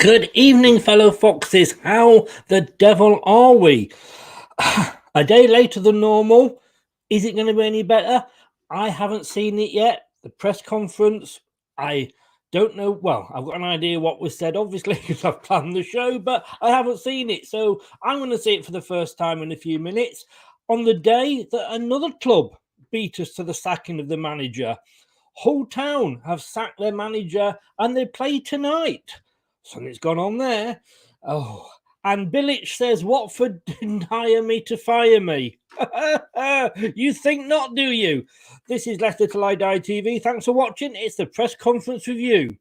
Good evening, fellow foxes. How the devil are we? A day later than normal. Is it going to be any better? I haven't seen it yet. The press conference, I don't know. Well, I've got an idea what was said, obviously, because I've planned the show, but I haven't seen it. So I'm going to see it for the first time in a few minutes. On the day that another club beat us to the sacking of the manager, Hull Town have sacked their manager and they play tonight. Something's gone on there. Oh, and Bilic says Watford didn't hire me to fire me. You think not, do you? This is Leicester Till I Die TV. Thanks for watching. It's the press conference review.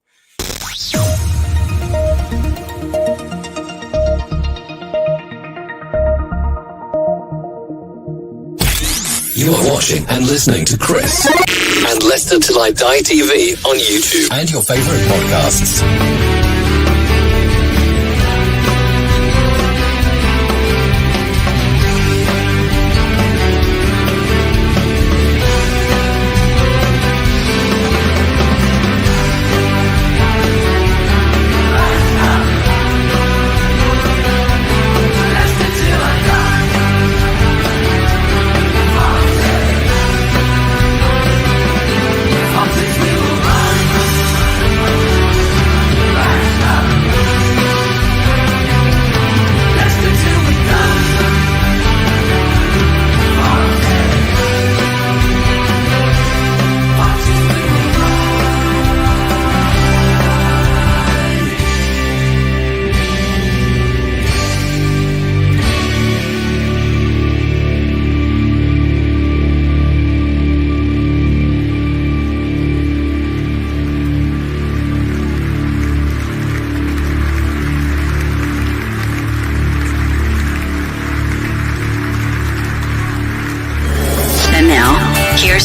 You are watching and listening to Chris and Leicester Till I Die TV on YouTube and your favourite podcasts.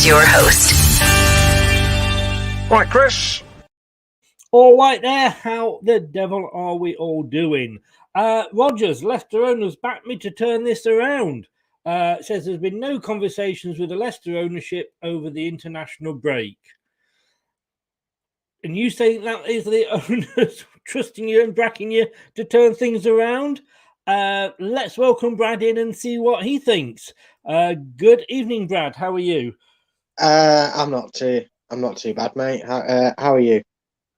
Your host. Right, Chris. All right there. How the devil are we all doing? Rogers, Leicester owners backed me to turn this around. Says there's been no conversations with the Leicester ownership over the international break. And you think that is the owners trusting you and backing you to turn things around? Let's welcome Brad in and see what he thinks. Good evening, Brad. How are you? I'm not too bad, mate. How are you?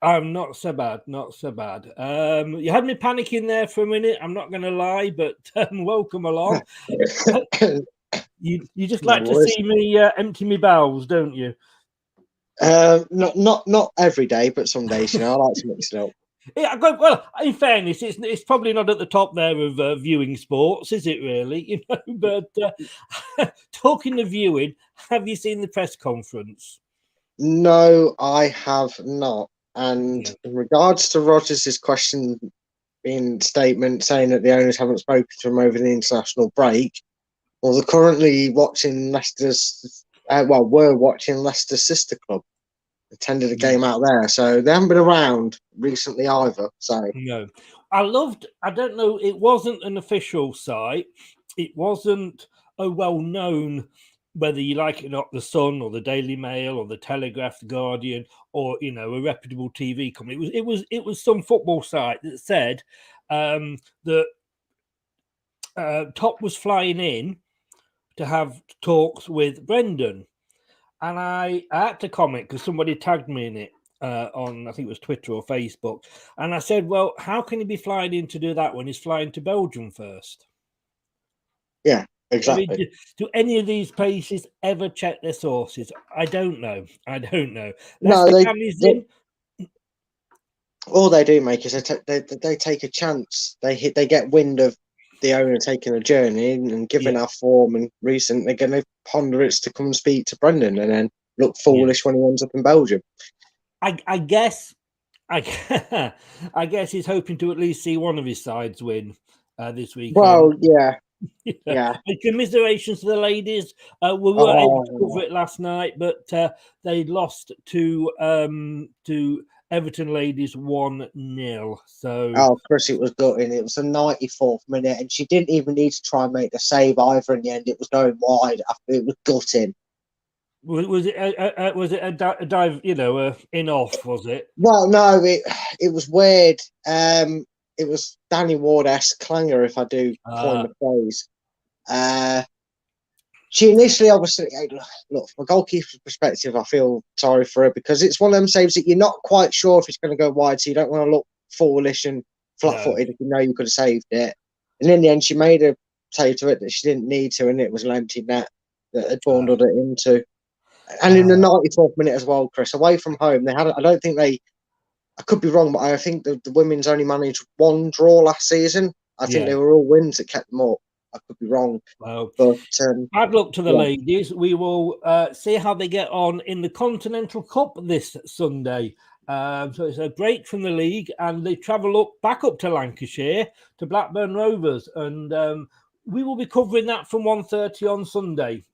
I'm not so bad, not so bad. You had me panicking there for a minute. I'm not going to lie, but welcome along. You just like to see me empty my bowels, don't you? Not every day, but some days, I like to mix it up. Yeah, well, in fairness, it's probably not at the top there of viewing sports, is it really? But talking of viewing, have you seen the press conference? No, I have not. And in regards to Rogers' question in statement saying that the owners haven't spoken to him over the international break, well, they're currently watching Leicester's, were watching Leicester's sister club. Attended a game out there, so they haven't been around recently either. So no, I don't know, it wasn't an official site, it wasn't a well-known, whether you like it or not, the Sun or the Daily Mail or the Telegraph, the Guardian, or a reputable TV company. It was some football site that said that Top was flying in to have talks with Brendan. And I had to comment because somebody tagged me in it on, I think it was Twitter or Facebook. And I said, well, how can he be flying in to do that when he's flying to Belgium first? Yeah, exactly. Do any of these places ever check their sources? I don't know. No, all they do, mate, is they take a chance. They get wind of the owner taking a journey and giving our form and recent, they're going to ponder it to come and speak to Brendan and then look foolish when he ends up in Belgium. I guess he's hoping to at least see one of his sides win this week. Well, yeah. Yeah. Commiserations to the ladies. We were able to cover it last night, but they lost to Everton ladies 1-0. So, Chris, it was gutting. It was the 94th minute, and she didn't even need to try and make the save either. In the end, it was going wide after it was gutting. Was it a dive? In off? Was it? Well, no, it was weird. it was Danny Ward-esque clanger, if I do coin the phrase. She initially, obviously, look, from a goalkeeper's perspective, I feel sorry for her because it's one of them saves that you're not quite sure if it's going to go wide, so you don't want to look foolish and flat-footed if you know you could have saved it. And in the end, she made a save to it that she didn't need to, and it was an empty net that had bundled it into. And in the 94th minute as well, Chris, away from home, they had. I don't think they. I could be wrong, but I think the women's only managed one draw last season. I think they were all wins that kept them up. I could be wrong. Well, but bad luck to the ladies. We will see how they get on in the Continental Cup this Sunday. So it's a break from the league, and they travel back up to Lancashire to Blackburn Rovers, and we will be covering that from 1:30 on Sunday.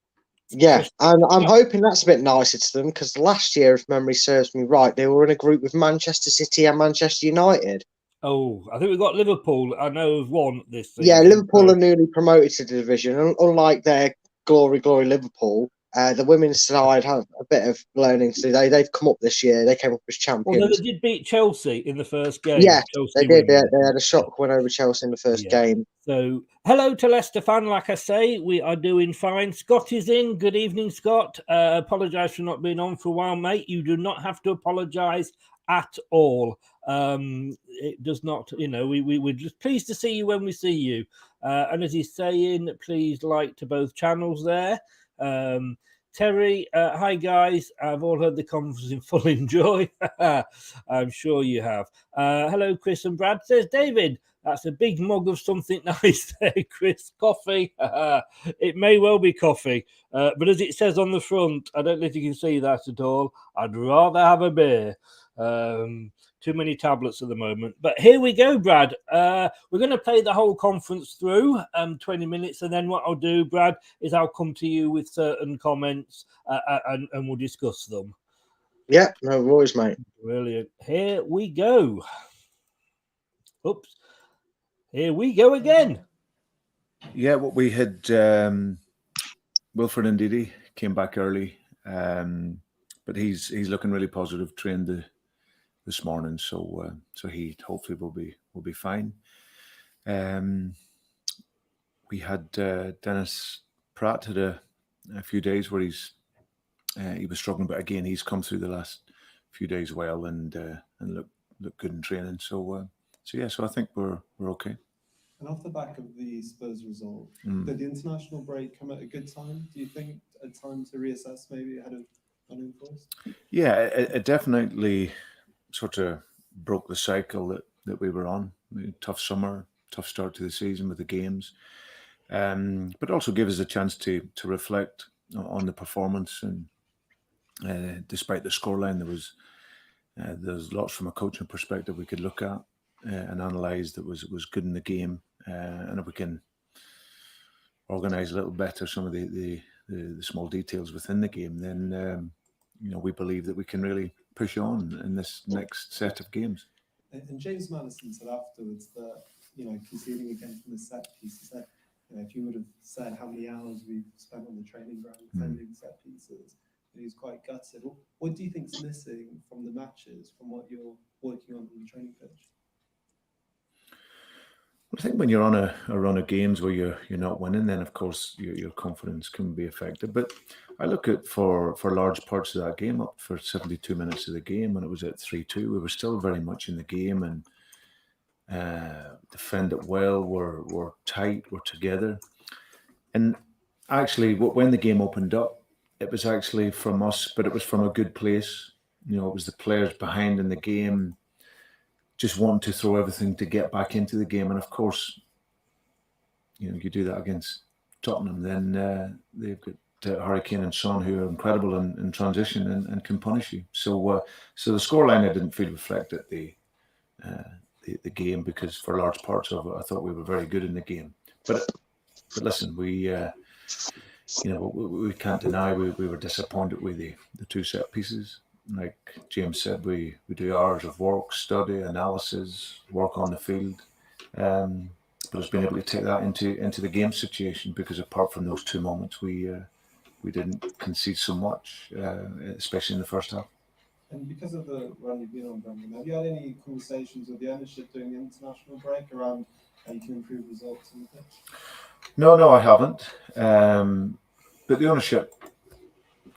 Yeah, and I'm hoping that's a bit nicer to them because last year, if memory serves me right, they were in a group with Manchester City and Manchester United. Oh, I think we've got Liverpool. I know have won this season. Yeah, Liverpool are newly promoted to the division. Unlike their glory Liverpool, the women's side have a bit of learning to do. They've come up this year. They came up as champions. Although they did beat Chelsea in the first game. Yeah, Chelsea they did. They had a shock win over Chelsea in the first game. So, hello to Leicester fan. Like I say, we are doing fine. Scott is in. Good evening, Scott. Apologise for not being on for a while, mate. You do not have to apologise at all. It does not, we're just pleased to see you when we see you. And as he's saying, please like to both channels there. Terry, hi guys. I've all heard the conference in full enjoy. I'm sure you have. Hello, Chris and Brad, says David. That's a big mug of something nice there, Chris. Coffee. It may well be coffee. But as it says on the front, I don't know if you can see that at all. I'd rather have a beer. Too many tablets at the moment. But here we go, Brad. We're going to play the whole conference through, 20 minutes. And then what I'll do, Brad, is I'll come to you with certain comments and we'll discuss them. Yeah, no worries, mate. Brilliant. Here we go. Oops. Here we go again. Yeah, what we had, Wilfred Ndidi came back early, but he's looking really positive. Trained this morning, so he hopefully will be fine. We had Dennis Pratt had a few days where he was struggling, but again he's come through the last few days well and look good in training. So I think we're okay. And off the back of the Spurs result, did the international break come at a good time? Do you think a time to reassess maybe ahead of Nottingham Forest? Yeah, it definitely sort of broke the cycle that we were on. Tough summer, tough start to the season with the games, but also gave us a chance to reflect on the performance. And despite the scoreline, there's lots from a coaching perspective we could look at and analyse that was good in the game. And if we can organise a little better some of the small details within the game, then we believe that we can really push on in this next set of games. And James Madison said afterwards that conceding again from the set piece, he said if you would have said how many hours we've spent on the training ground defending set pieces, he was quite gutted. What do you think's missing from the matches, from what you're working on the training pitch? I think when you're on a run of games where you're not winning, then of course your confidence can be affected. But I look at for large parts of that game, up for 72 minutes of the game, when it was at 3-2, we were still very much in the game and defended well. We're tight. We're together. And actually, when the game opened up, it was actually from us, but it was from a good place. It was the players behind in the game just wanting to throw everything to get back into the game. And of course, you do that against Tottenham, then they've got Hurricane and Son, who are incredible in transition and can punish you. So the scoreline I didn't feel reflected the game, because for large parts of it, I thought we were very good in the game. But listen, we can't deny we were disappointed with the two set pieces. Like James said, we do hours of work, study, analysis, work on the field. But it's been able to take that into the game situation, because apart from those two moments, we didn't concede so much, especially in the first half. And because of the run you've been on, Brendan, have you had any conversations with the ownership during the international break around how you can improve results on the pitch? No, I haven't. But the ownership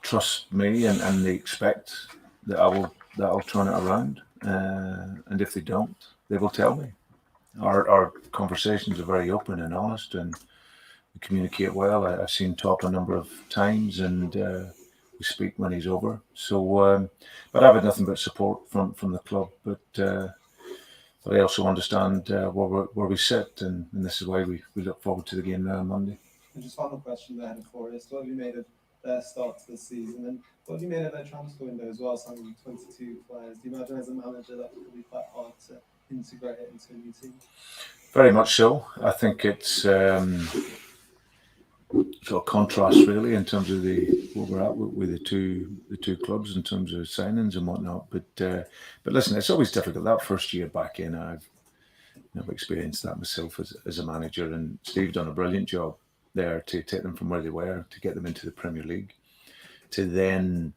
trust me, and they expect that I'll turn it around. And if they don't, they will tell me. Our conversations are very open and honest, and we communicate well. I've seen Top a number of times, and we speak when he's over. So, but I've had nothing but support from the club. But I also understand where we sit, and this is why we look forward to the game now on Monday. And just final question there before is, what have you made of their start to the season, and what have you made of their transfer window as well, signing 22 players? Do you imagine as a manager that could be quite hard to integrate it into a new team? Very much so. I think it's sort of contrast really in terms of where we're at with the two clubs in terms of signings and whatnot. But listen, it's always difficult. That first year back in, I've never experienced that myself as a manager, and Steve done a brilliant job there to take them from where they were to get them into the Premier League, to then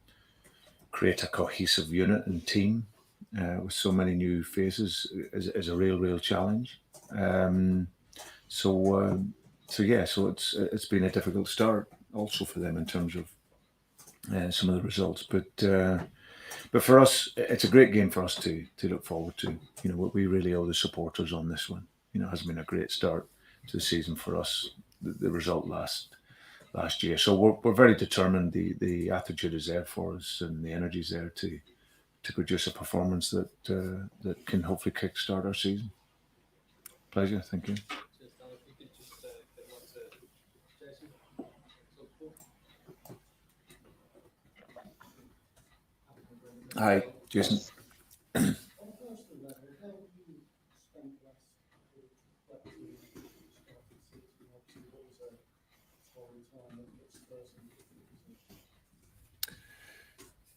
create a cohesive unit and team with so many new faces is a real challenge. So it's been a difficult start also for them in terms of some of the results. But for us, it's a great game for us to look forward to. You know, what we really owe the supporters on this one. You know, it has been a great start to the season for us. The result last year. So we're very determined. The attitude is there for us, and the energy is there to produce a performance that can hopefully kickstart our season. Pleasure. Thank you. Hi, Jason.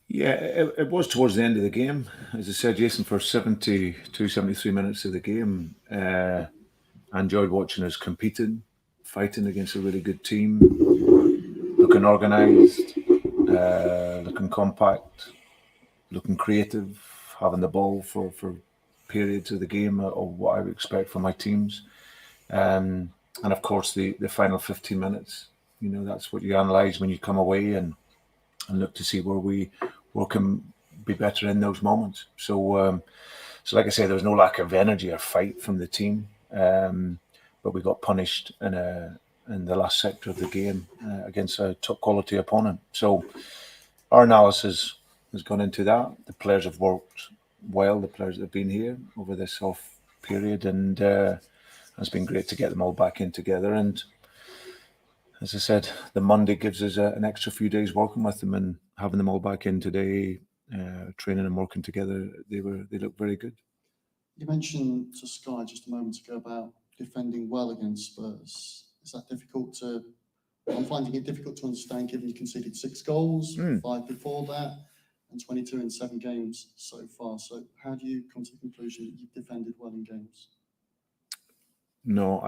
Yeah, it was towards the end of the game. As I said, Jason, for 73 minutes of the game, I enjoyed watching us competing, fighting against a really good team, looking organised, looking compact, looking creative, having the ball for periods of the game, or what I would expect from my teams. And of course, the final 15 minutes, you know, that's what you analyse when you come away and look to see where we can be better in those moments. So like I say, there was no lack of energy or fight from the team, but we got punished in the last sector of the game against a top quality opponent. So our analysis has gone into that. The players have worked well, the players that have been here over this off period, and it's been great to get them all back in together. And as I said, the Monday gives us an extra few days working with them, and having them all back in today, training and working together, they look very good. You mentioned to Sky just a moment ago about defending well against Spurs. Is that difficult I'm finding it difficult to understand, given you conceded 6 goals, 5 before that, and 22 in 7 games so far. So how do you come to the conclusion that you've defended well in games? No,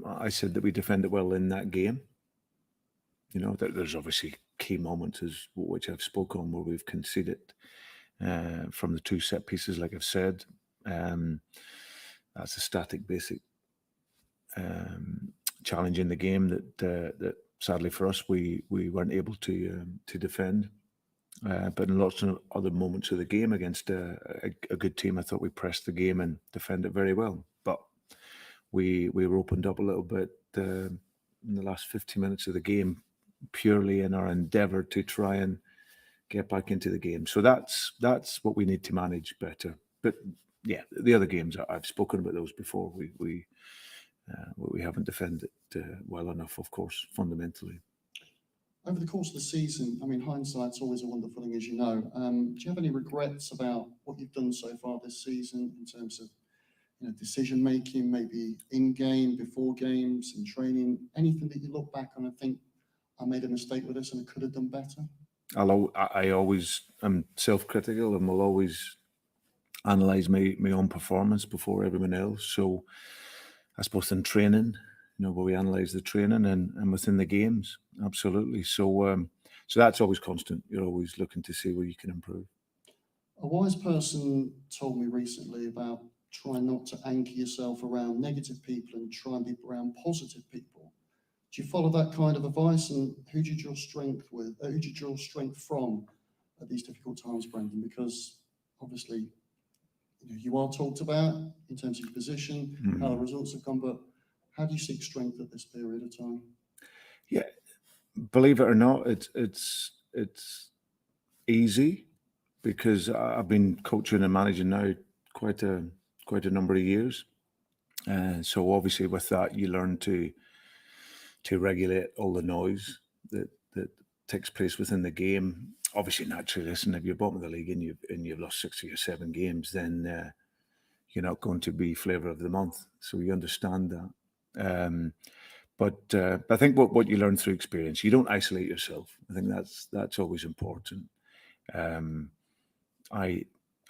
I said that we defended well in that game. You know, there's obviously key moments which I've spoken on where we've conceded from the 2 set pieces, like I've said. That's a static, basic challenge in the game that sadly for us we weren't able to defend. But in lots of other moments of the game against a good team, I thought we pressed the game and defended very well. But we were opened up a little bit in the last 15 minutes of the game, purely in our endeavour to try and get back into the game. So that's what we need to manage better. But yeah, the other games, I've spoken about those before. We haven't defended well enough, of course, fundamentally. Over the course of the season, I mean, hindsight's always a wonderful thing, as you know. Do you have any regrets about what you've done so far this season in terms of, you know, decision making, maybe in game, before games, in training? Anything that you look back on and think, I made a mistake with this and I could have done better? I always am self-critical and will always analyse my own performance before everyone else. So I suppose in training, you know, where we analyse the training and within the games, absolutely. So that's always constant. You're always looking to see where you can improve. A wise person told me recently about trying not to anchor yourself around negative people and try and be around positive people. Do you follow that kind of advice? And who do you draw strength with? Who do you draw strength from at these difficult times, Brendan? Because obviously, you are talked about in terms of your position, how the results have gone, but how do you seek strength at this period of time? Yeah, believe it or not, it's easy because I've been coaching and managing now quite a number of years, and so obviously with that you learn to regulate all the noise that takes place within the game. Obviously, naturally, listen, if you're bottom of the league and you've lost 6 or 7 games, then you're not going to be flavour of the month. So you understand that. But I think what you learn through experience, you don't isolate yourself. I think that's always important. I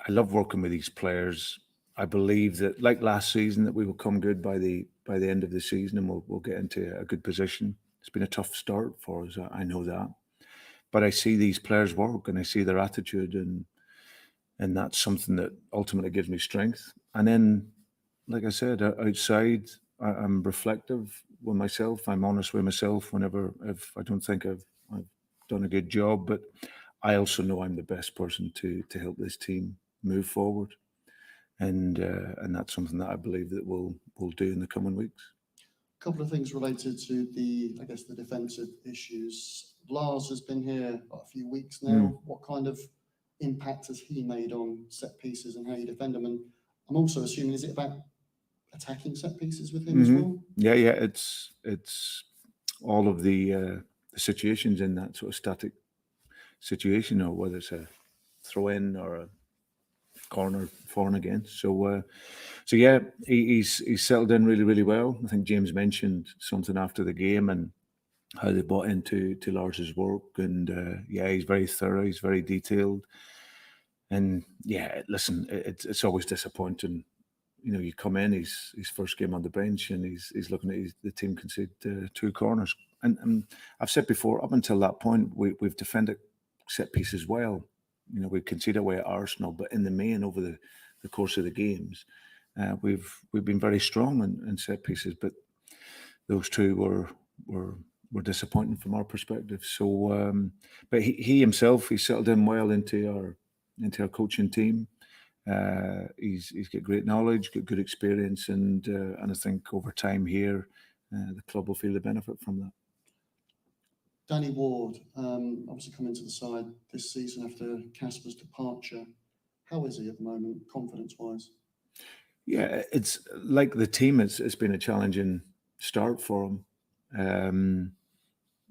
love working with these players. I believe that, like last season, that we will come good by the end of the season, and we'll get into a good position. It's been a tough start for us, I know that, but I see these players work, and I see their attitude, and that's something that ultimately gives me strength. And then, like I said, outside, I'm reflective with myself. I'm honest with myself if I don't think I've done a good job, but I also know I'm the best person to help this team move forward. And that's something that I believe that we'll do in the coming weeks. A couple of things related to the defensive issues. Lars has been here a few weeks now. What kind of impact has he made on set pieces and how you defend them? And I'm also assuming, is it about attacking set pieces with him as well? Yeah. It's all of the situations in that sort of static situation, or whether it's a throw in or a corner for and against. So yeah, he's settled in really, really well. I think James mentioned something after the game and how they bought into Lars's work, and yeah, he's very thorough, he's very detailed, and yeah, listen, it's always disappointing. You come in, his first game on the bench, and he's looking at the team concede 2 corners, and I've said before, up until that point, we've defended set pieces well. We conceded away at Arsenal, but in the main, over the course of the games, we've been very strong in set pieces. But those 2 were disappointing from our perspective. So, but he himself, he settled in well into our coaching team. He's got great knowledge, got good experience, and I think over time here, the club will feel the benefit from that. Danny Ward, obviously coming to the side this season after Casper's departure. How is he at the moment, confidence-wise? Yeah, it's like the team. It's been a challenging start for him.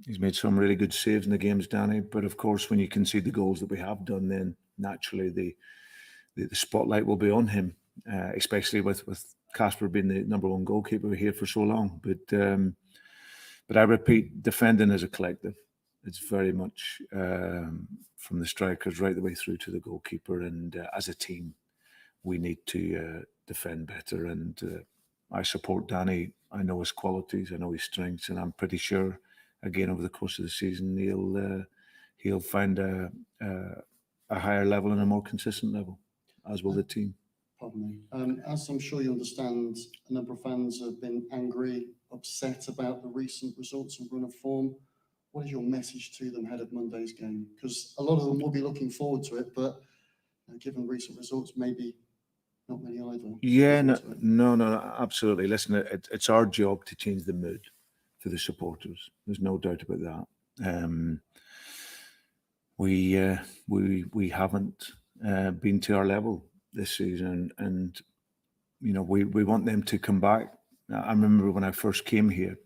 He's made some really good saves in the games, Danny. But of course, when you concede the goals that we have done, then naturally the spotlight will be on him, especially with Casper being the number 1 goalkeeper here for so long. But I repeat, defending as a collective. It's very much from the strikers right the way through to the goalkeeper. And as a team, we need to defend better. And I support Danny. I know his qualities. I know his strengths. And I'm pretty sure, again, over the course of the season, he'll find a higher level and a more consistent level, as will the team. Pardon me. As I'm sure you understand, a number of fans have been angry, upset about the recent results and run of form. What is your message to them ahead of Monday's game? Because a lot of them will be looking forward to it, but given recent results, maybe not many either. Yeah, no, absolutely. Listen, it's our job to change the mood for the supporters. There's no doubt about that. We haven't been to our level this season, and we want them to come back. I remember when I first came here.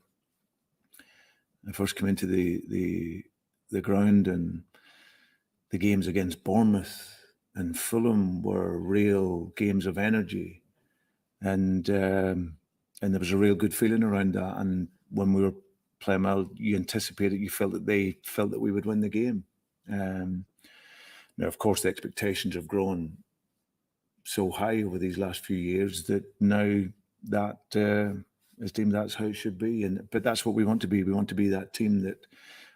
I first came into the ground, and the games against Bournemouth and Fulham were real games of energy, and there was a real good feeling around that. And when we were playing well, you anticipated, you felt that they felt that we would win the game. Now, of course, the expectations have grown so high over these last few years that now that is deemed that's how it should be. But that's what we want to be. We want to be that team that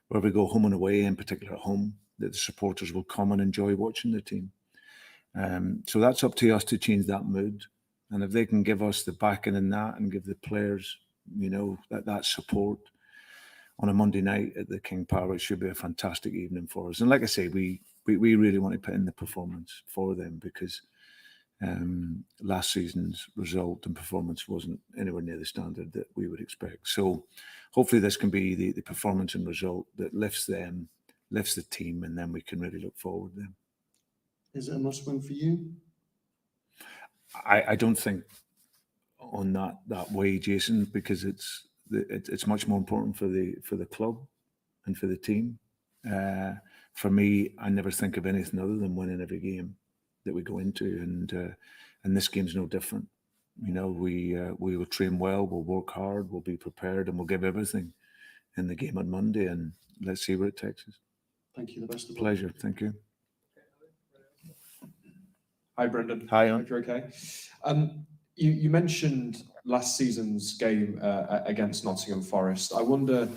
where we go home and away, in particular at home, that the supporters will come and enjoy watching the team. So that's up to us to change that mood. And if they can give us the backing in that and give the players, that support on a Monday night at the King Power, it should be a fantastic evening for us. And like I say, we really want to put in the performance for them, because last season's result and performance wasn't anywhere near the standard that we would expect. So hopefully this can be the performance and result that lifts them, lifts the team, and then we can really look forward then. Is it a must-win for you? I don't think on that way, Jason, because it's much more important for the club and for the team. For me, I never think of anything other than winning every game that we go into, and this game's no different. We will train well, we'll work hard, we'll be prepared, and we'll give everything in the game on Monday, and let's see where it takes us. Thank you. The best of luck. Pleasure. Thank you. Hi, Brendan. Hi, Hope you're okay. You mentioned last season's game against Nottingham Forest. I wonder,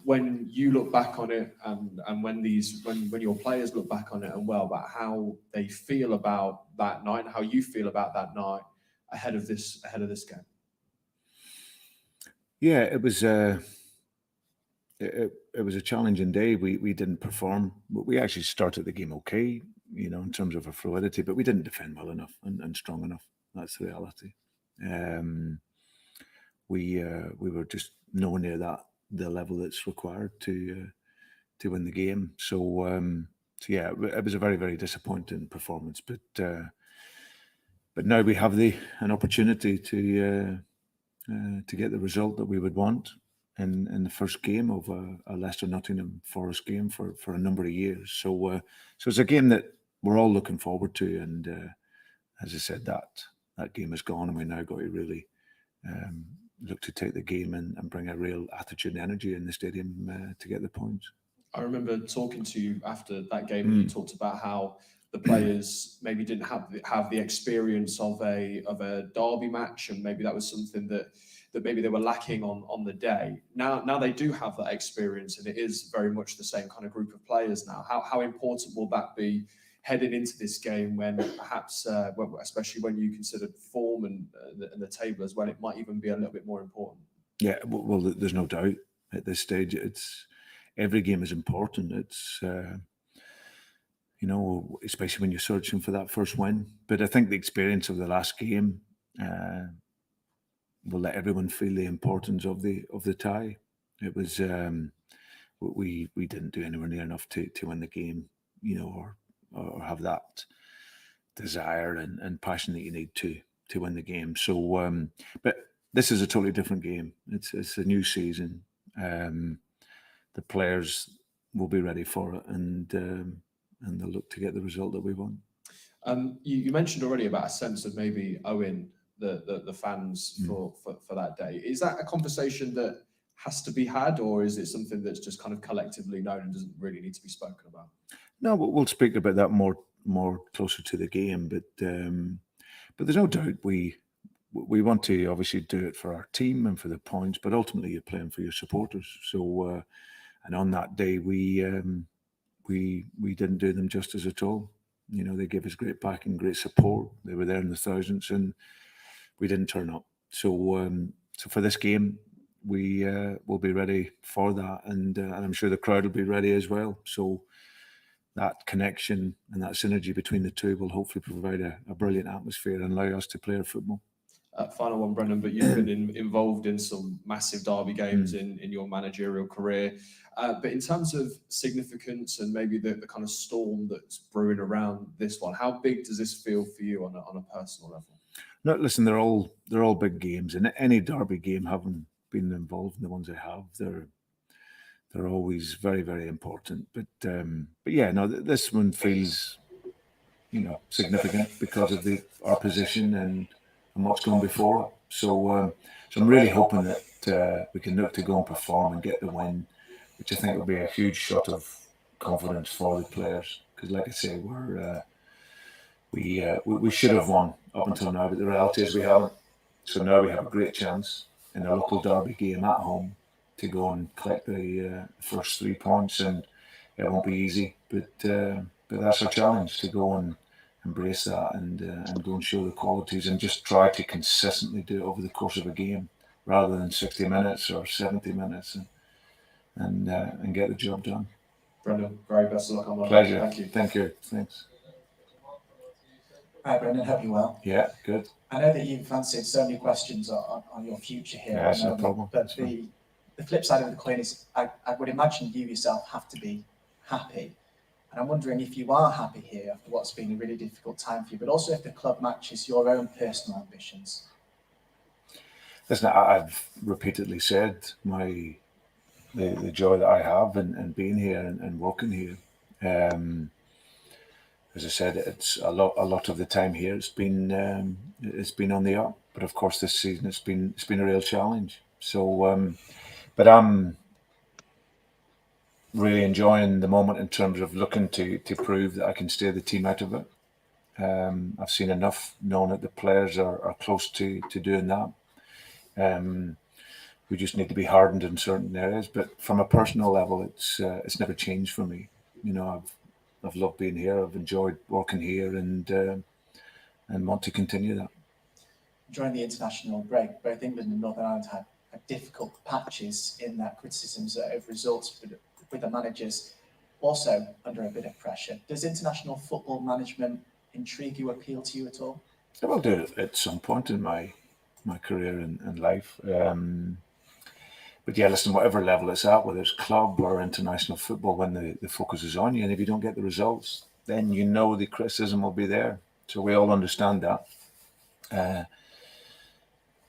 when you look back on it, and when your players look back on it, and about how they feel about that night, and how you feel about that night ahead of this game. Yeah, it was a challenging day. We didn't perform. We actually started the game okay, in terms of our fluidity, but we didn't defend well enough and strong enough. That's the reality. We were just nowhere near the level that's required to win the game. So yeah, it was a very, very disappointing performance. But now we have an opportunity to get the result that we would want in the first game of a Leicester Nottingham Forest game for a number of years. So it's a game that we're all looking forward to. And as I said, that game is gone, and we now got to really look to take the game and bring a real attitude and energy in the stadium to get the points. I remember talking to you after that game, and you talked about how the players maybe didn't have the experience of a derby match, and maybe that was something that maybe they were lacking on the day. Now they do have that experience, and it is very much the same kind of group of players now. How important will that be heading into this game, when perhaps, especially when you consider form and the table as well, it might even be a little bit more important? Yeah, well, there's no doubt at this stage. Every game is important. It's especially when you're searching for that first win. But I think the experience of the last game will let everyone feel the importance of the tie. It was we didn't do anywhere near enough to win the game, or have that desire and passion that you need to win the game. So, but this is a totally different game. It's a new season. The players will be ready for it, and they'll look to get the result that we want. You mentioned already about a sense of maybe owing the fans for that day. Is that a conversation that has to be had, or is it something that's just kind of collectively known and doesn't really need to be spoken about? No, we'll speak about that more closer to the game. But there's no doubt we want to obviously do it for our team and for the points, but ultimately you're playing for your supporters. So and on that day we didn't do them justice at all. They gave us great backing, great support. They were there in the thousands, and we didn't turn up. So so for this game, we will be ready for that, and I'm sure the crowd will be ready as well. So that connection and that synergy between the two will hopefully provide a brilliant atmosphere and allow us to play our football. Final one, Brendan, but you've been involved in some massive derby games in your managerial career. But in terms of significance and maybe the kind of storm that's brewing around this one, how big does this feel for you on a personal level? No, listen, they're all big games, and any derby game, having been involved in the ones I have, they're always very, very important. But yeah, no, this one feels significant because of our position and what's gone before. So I'm really hoping that we can look to go and perform and get the win, which I think will be a huge shot of confidence for the players. Because, like I say, we should have won up until now, but the reality is we haven't. So now we have a great chance in a local derby game at home to go and collect the first 3 points, and it won't be easy. But that's our challenge, to go and embrace that and go and show the qualities and just try to consistently do it over the course of a game rather than 60 minutes or 70 minutes and get the job done. Brendan, very best of luck on that. Pleasure. Thank you. Thank you. Thanks. Hi, Brendan. Hope you're well. Yeah, good. I know that you've answered so many questions on your future here. Yeah, it's no problem. But the flip side of the coin is I would imagine you yourself have to be happy. And I'm wondering if you are happy here after what's been a really difficult time for you, but also if the club matches your own personal ambitions. Listen, I've repeatedly said the joy that I have in being here and working here. As I said, it's a lot of the time here. It's been on the up, but of course this season it's been a real challenge. So, but I'm really enjoying the moment in terms of looking to prove that I can steer the team out of it. I've seen enough, knowing that the players are close to doing that. We just need to be hardened in certain areas. But from a personal level, it's never changed for me. You know, I've loved being here. I've enjoyed working here, and want to continue that. During the international break, both England and Northern Ireland had difficult patches in that criticisms of results with the managers also under a bit of pressure. Does international football management intrigue you, appeal to you at all? I will do it at some point in my career and life. But yeah, listen, whatever level it's at, whether it's club or international football, when the focus is on you, and if you don't get the results, then you know the criticism will be there. So we all understand that.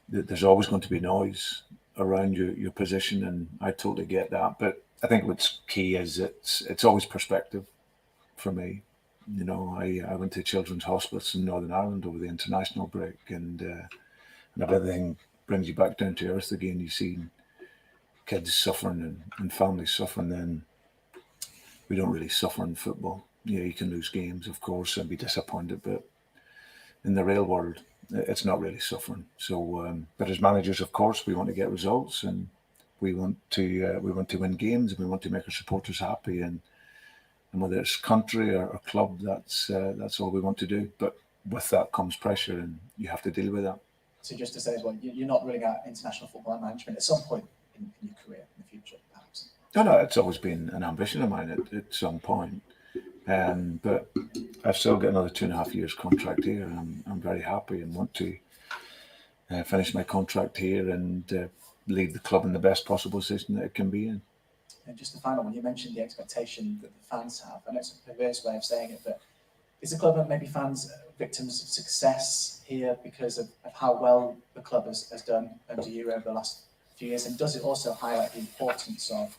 There's always going to be noise around your position, and I totally get that. But I think what's key is it's always perspective for me. You know, I went to Children's Hospice in Northern Ireland over the international break, and if everything brings you back down to earth again, you see kids suffering and families suffering, then we don't really suffer in football. Yeah, you can lose games, of course, and be disappointed, but in the real world, it's not really suffering. So, but as managers, of course, we want to get results, and we want to win games, and we want to make our supporters happy, and whether it's country or club, that's all we want to do. But with that comes pressure, and you have to deal with that. So just to say as well, you're not ruling out international football management at some point in your career in the future, perhaps? No, it's always been an ambition of mine at some point. But I've still got another 2.5 years contract here, and I'm very happy and want to finish my contract here and leave the club in the best possible position that it can be in. And just the final one, you mentioned the expectation that the fans have. I know it's a perverse way of saying it, but is the club and maybe fans victims of success here because of how well the club has done under you over the last few years? And does it also highlight the importance of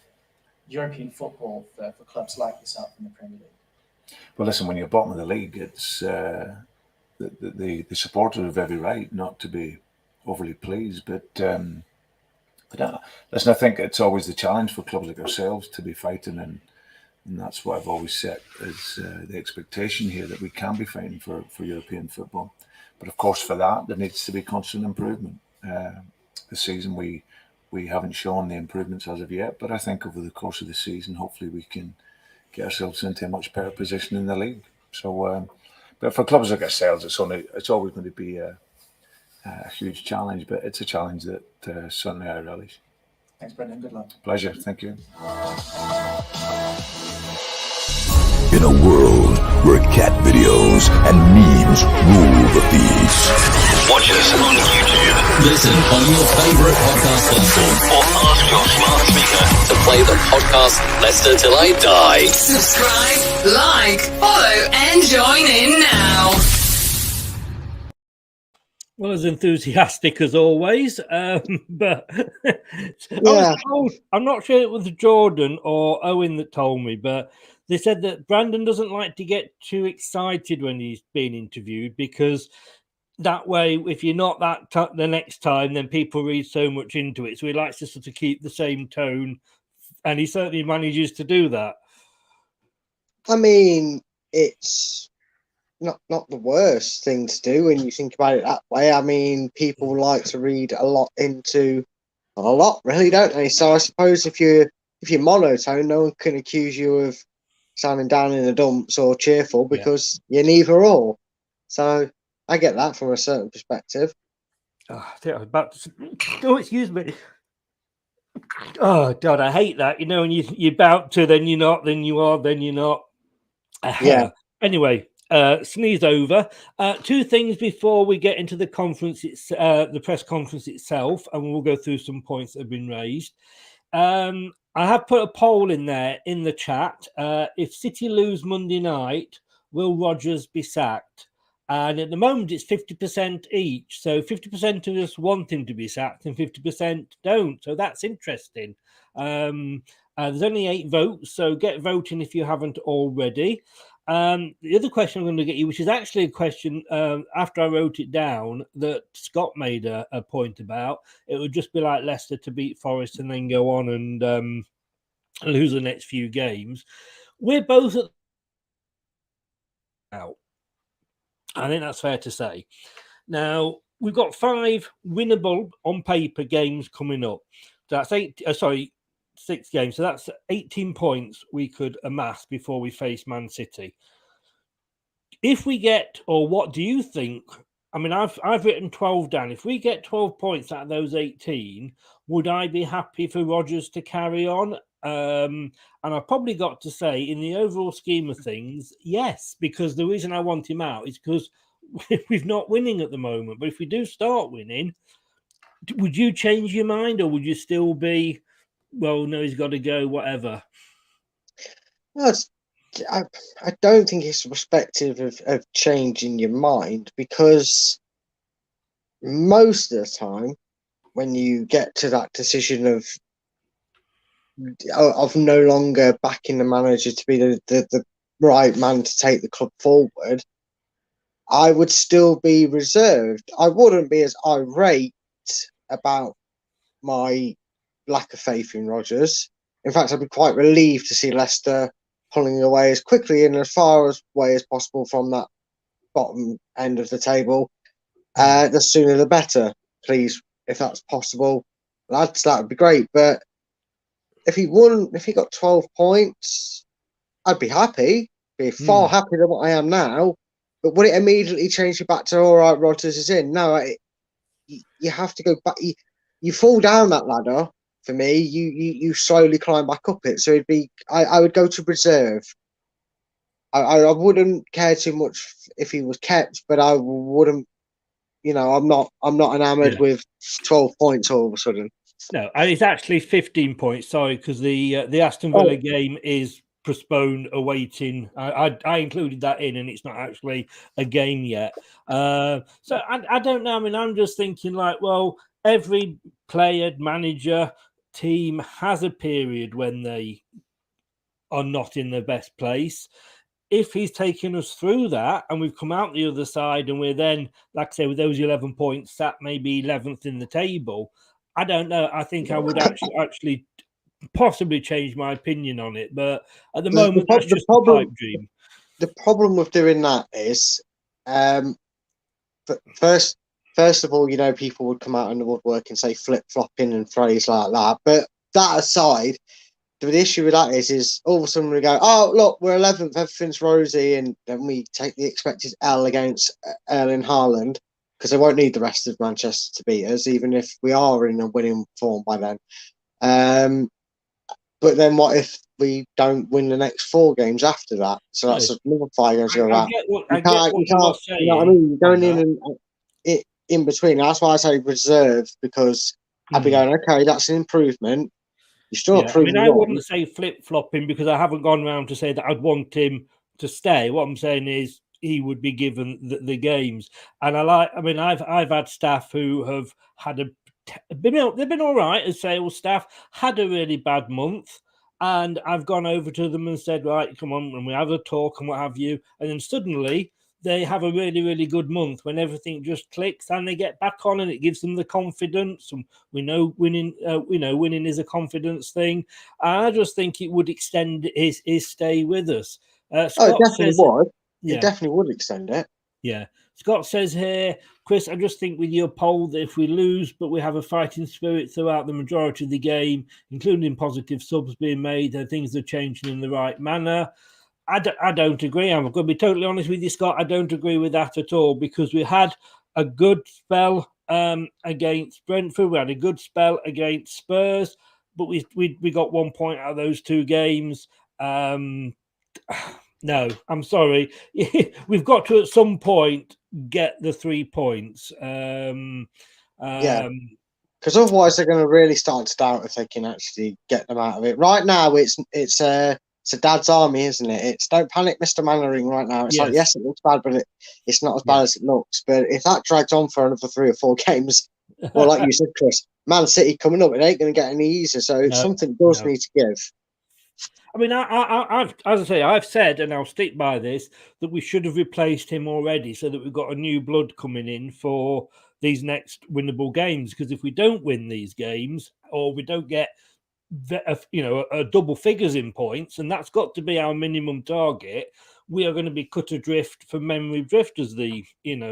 European football for clubs like yourself in the Premier League? Well, listen, when you're bottom of the league, it's the supporters have every right not to be overly pleased. But listen, I think it's always the challenge for clubs like ourselves to be fighting, and that's what I've always set as the expectation here, that we can be fighting for European football. But of course, for that, there needs to be constant improvement. This season, we haven't shown the improvements as of yet, but I think over the course of the season, hopefully we can get ourselves into a much better position in the league. So, but for clubs like ourselves, it's always going to be a huge challenge, but it's a challenge that certainly I relish. Thanks, Brendan. Good luck. Pleasure. Thank you. In a world where cat videos and memes rule the feeds. Watch us on YouTube. Listen on your favourite podcast platform, or ask your smart speaker to play the podcast Leicester Till I Die. Subscribe, like, follow, and join in now. Well, as enthusiastic as always, but Yeah. I'm not sure it was Jordan or Owen that told me, but they said that Brandon doesn't like to get too excited when he's being interviewed, because that way, if you're not the next time, then people read so much into it. So he likes to sort of keep the same tone, and he certainly manages to do that. I mean, it's not the worst thing to do when you think about it that way. I mean, people like to read a lot into a lot, really, don't they? So I suppose if you're monotone, no one can accuse you of sounding down in the dumps or cheerful, because you're neither or. So I get that from a certain perspective. Oh, I think I was about to. Oh, excuse me. Oh God, I hate that. You know, when you're about to, then you're not, then you are, then you're not. Yeah. Anyway, sneeze over. Two things before we get into the conference. It's the press conference itself, and we'll go through some points that have been raised. I have put a poll in there in the chat. If City lose Monday night, will Rodgers be sacked? And at the moment, it's 50% each. So 50% of us want him to be sacked and 50% don't. So that's interesting. There's only 8 votes, so get voting if you haven't already. The other question I'm going to get you, which is actually a question after I wrote it down that Scott made a point about, it would just be like Leicester to beat Forest and then go on and lose the next few games. We're both at out. I think that's fair to say. Now, we've got 5 winnable on paper games coming up. That's 6 games. So that's 18 points we could amass before we face Man City. If we get, or what do you think? I mean, I've written 12 down. If we get 12 points out of those 18, would I be happy for Rodgers to carry on? And I've probably got to say, in the overall scheme of things, yes, because the reason I want him out is because we're not winning at the moment. But if we do start winning, would you change your mind, or would you still be, well, no, he's got to go, whatever? No, I don't think it's respective of changing your mind, because most of the time when you get to that decision of no longer backing the manager to be the right man to take the club forward, I would still be reserved. I wouldn't be as irate about my lack of faith in Rodgers. In fact, I'd be quite relieved to see Leicester pulling away as quickly and as far away as possible from that bottom end of the table. The sooner the better, please, if that's possible, lads. That would be great. But if he got 12 points, I'd be happy. Be far happier than what I am now. But would it immediately change you back to, all right, Rodgers is in? No, you have to go back. You fall down that ladder. For me, you slowly climb back up it. So it'd be, I would go to reserve. I wouldn't care too much if he was kept, but I wouldn't. You know, I'm not enamoured with 12 points all of a sudden. No, and it's actually 15 points. Sorry, because the Aston Villa game is postponed, awaiting. I included that in, and it's not actually a game yet. So I don't know. I mean, I'm just thinking like, well, every player, manager, team has a period when they are not in the best place. If he's taken us through that and we've come out the other side and we're then, like I say, with those 11 points, sat maybe 11th in the table, I don't know. I think I would actually possibly change my opinion on it. But at the moment, that's just a pipe dream. The problem with doing that is, first of all, you know, people would come out in the woodwork and say flip-flopping and phrase like that. But that aside, the issue with that is all of a sudden we go, oh, look, we're 11th, everything's rosy, and then we take the expected L against Erling Haaland, because they won't need the rest of Manchester to beat us, even if we are in a winning form by then. But then what if we don't win the next 4 games after that? So that's another 5 games to go out. You know what I mean? You're going in and in between. That's why I say reserve, because I'd be going, okay, that's an improvement. You're still I mean, I wouldn't say flip-flopping, because I haven't gone around to say that I'd want him to stay. What I'm saying is he would be given the games. And I've had staff who have had they've been all right as sales staff, had a really bad month. And I've gone over to them and said, right, come on, and we have a talk and what have you. And then suddenly they have a really, really good month when everything just clicks and they get back on, and it gives them the confidence. And we know winning is a confidence thing. I just think it would extend his stay with us. Scott it definitely would. Yeah. It definitely would extend it. Yeah. Scott says here, Chris, I just think with your poll that if we lose, but we have a fighting spirit throughout the majority of the game, including positive subs being made, and things are changing in the right manner. I don't agree. I'm going to be totally honest with you, Scott. I don't agree with that at all, because we had a good spell against Brentford. We had a good spell against Spurs, but we got 1 point out of those 2 games. No, I'm sorry. We've got to at some point get the 3 points. Yeah. Because otherwise they're going to really start to doubt if they can actually get them out of it. Right now, it's a dad's army, isn't it? It's don't panic, Mr. Mannering. Right now, it's like, yes, it looks bad, but it's not as bad as it looks. But if that drags on for another 3 or 4 games, well, like you said, Chris, Man City coming up, it ain't going to get any easier. So something does need to give. I mean, I've, as I say, I've said, and I'll stick by this, that we should have replaced him already, so that we've got a new blood coming in for these next winnable games. Because if we don't win these games, or we don't get, a double figures in points, and that's got to be our minimum target, we are going to be cut adrift for memory drift, as the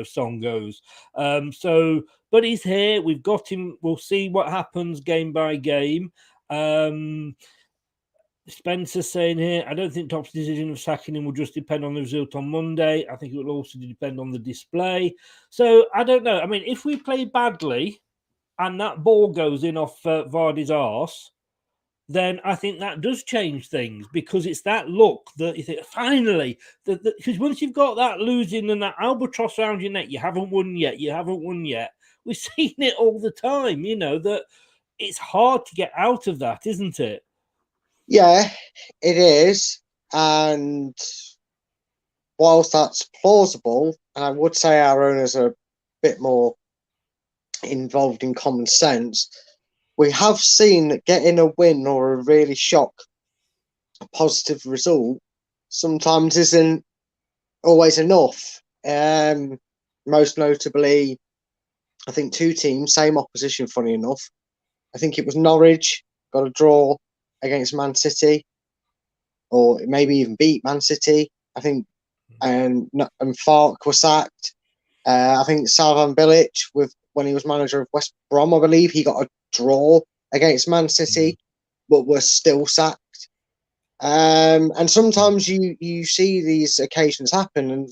song goes. But he's here. We've got him. We'll see what happens game by game. Spencer saying here, I don't think Top's decision of sacking him will just depend on the result on Monday. I think it will also depend on the display. So I don't know. I mean, if we play badly and that ball goes in off Vardy's arse, then I think that does change things, because it's that look that you think, finally, because once you've got that losing and that albatross around your neck, you haven't won yet. We've seen it all the time, that it's hard to get out of that, isn't it? Yeah, it is. And whilst that's plausible, and I would say our owners are a bit more involved in common sense, we have seen that getting a win or a really shock, a positive result, sometimes isn't always enough. Most notably, I think 2 teams, same opposition, funny enough. I think it was Norwich, got a draw against Man City, or maybe even beat Man City. I think, and Falk was sacked. I think Salvan Bilic, when he was manager of West Brom, I believe he got a draw against Man City, but was still sacked. And sometimes you see these occasions happen, and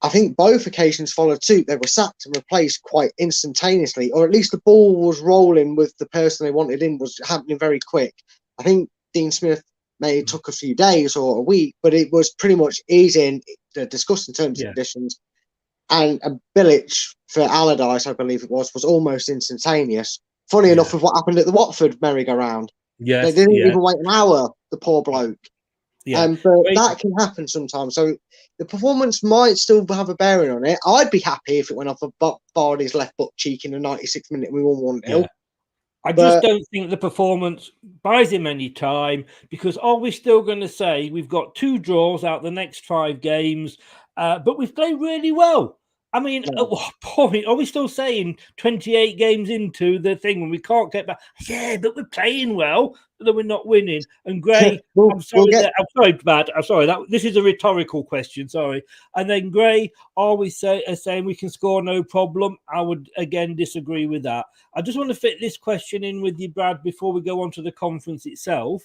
I think both occasions followed suit. They were sacked and replaced quite instantaneously, or at least the ball was rolling with the person they wanted in, was happening very quick. I think Dean Smith may have took a few days or a week, but it was pretty much easing the discussed in terms of conditions. And Bilic for Allardyce, I believe it was almost instantaneous. Funny enough, with what happened at the Watford merry-go-round. They didn't even wait an hour, the poor bloke. But that can happen sometimes. So the performance might still have a bearing on it. I'd be happy if it went off of Vardy's left butt cheek in the 96th minute and we won 1-0. I just don't think the performance buys him any time, because are we still going to say we've got 2 draws out the next 5 games, but we've played really well? I mean, at what point are we still saying 28 games into the thing when we can't get back? Yeah, but we're playing well, but then we're not winning. And Gray, I'm sorry, this is a rhetorical question. Sorry. And then Gray always saying we can score no problem. I would again disagree with that. I just want to fit this question in with you, Brad, before we go on to the conference itself.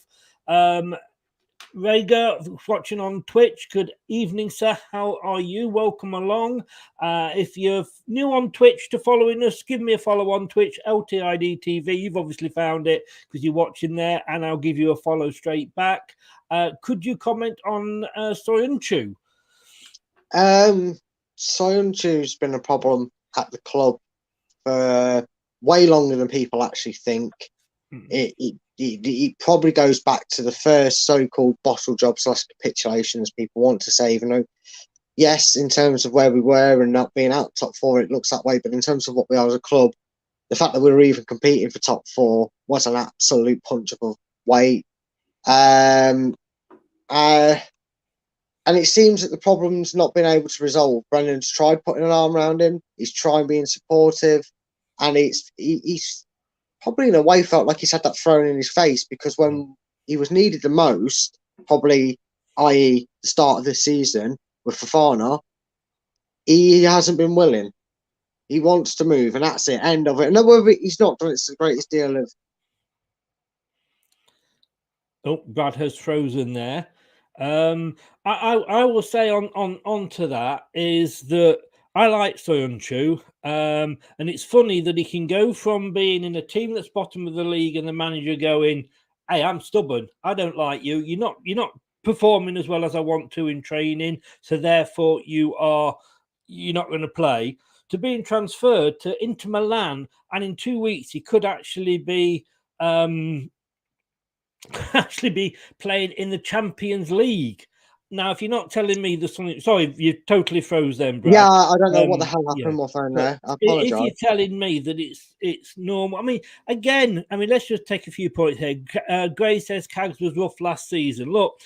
Rhaegar, watching on Twitch, good evening, sir. How are you? Welcome along. If you're new on Twitch to following us, give me a follow on Twitch, LTIDtv. You've obviously found it because you're watching there, and I'll give you a follow straight back. Could you comment on Soyuncu? Soyuncu's been a problem at the club for way longer than people actually think. It probably goes back to the first so-called bottle job / capitulation, as people want to say, even though, yes, in terms of where we were and not being out top 4, it looks that way. But in terms of what we are as a club, the fact that we were even competing for top 4 was an absolute punch above weight. And it seems that the problem's not been able to resolve. Brendan's tried putting an arm around him. He's trying being supportive. And he's probably in a way felt like he's had that thrown in his face, because when he was needed the most, probably, i.e. the start of this season with Fofana, he hasn't been willing. He wants to move, and that's it, end of it. And whether he's not done it's the greatest deal of... Oh, Brad has frozen there. I will say on to that is that I like Soyuncu, and it's funny that he can go from being in a team that's bottom of the league and the manager going, "Hey, I'm stubborn. I don't like you. You're not performing as well as I want to in training, so therefore you're not going to play." To being transferred to Inter Milan, and in 2 weeks he could actually be playing in the Champions League. Now, if you're not telling me there's something, sorry, you totally froze then, Brad. Yeah, I don't know what the hell happened with my phone there. I If apologise. you're telling me that it's normal, I mean, again, let's just take a few points here. Gray says Cags was rough last season. Look,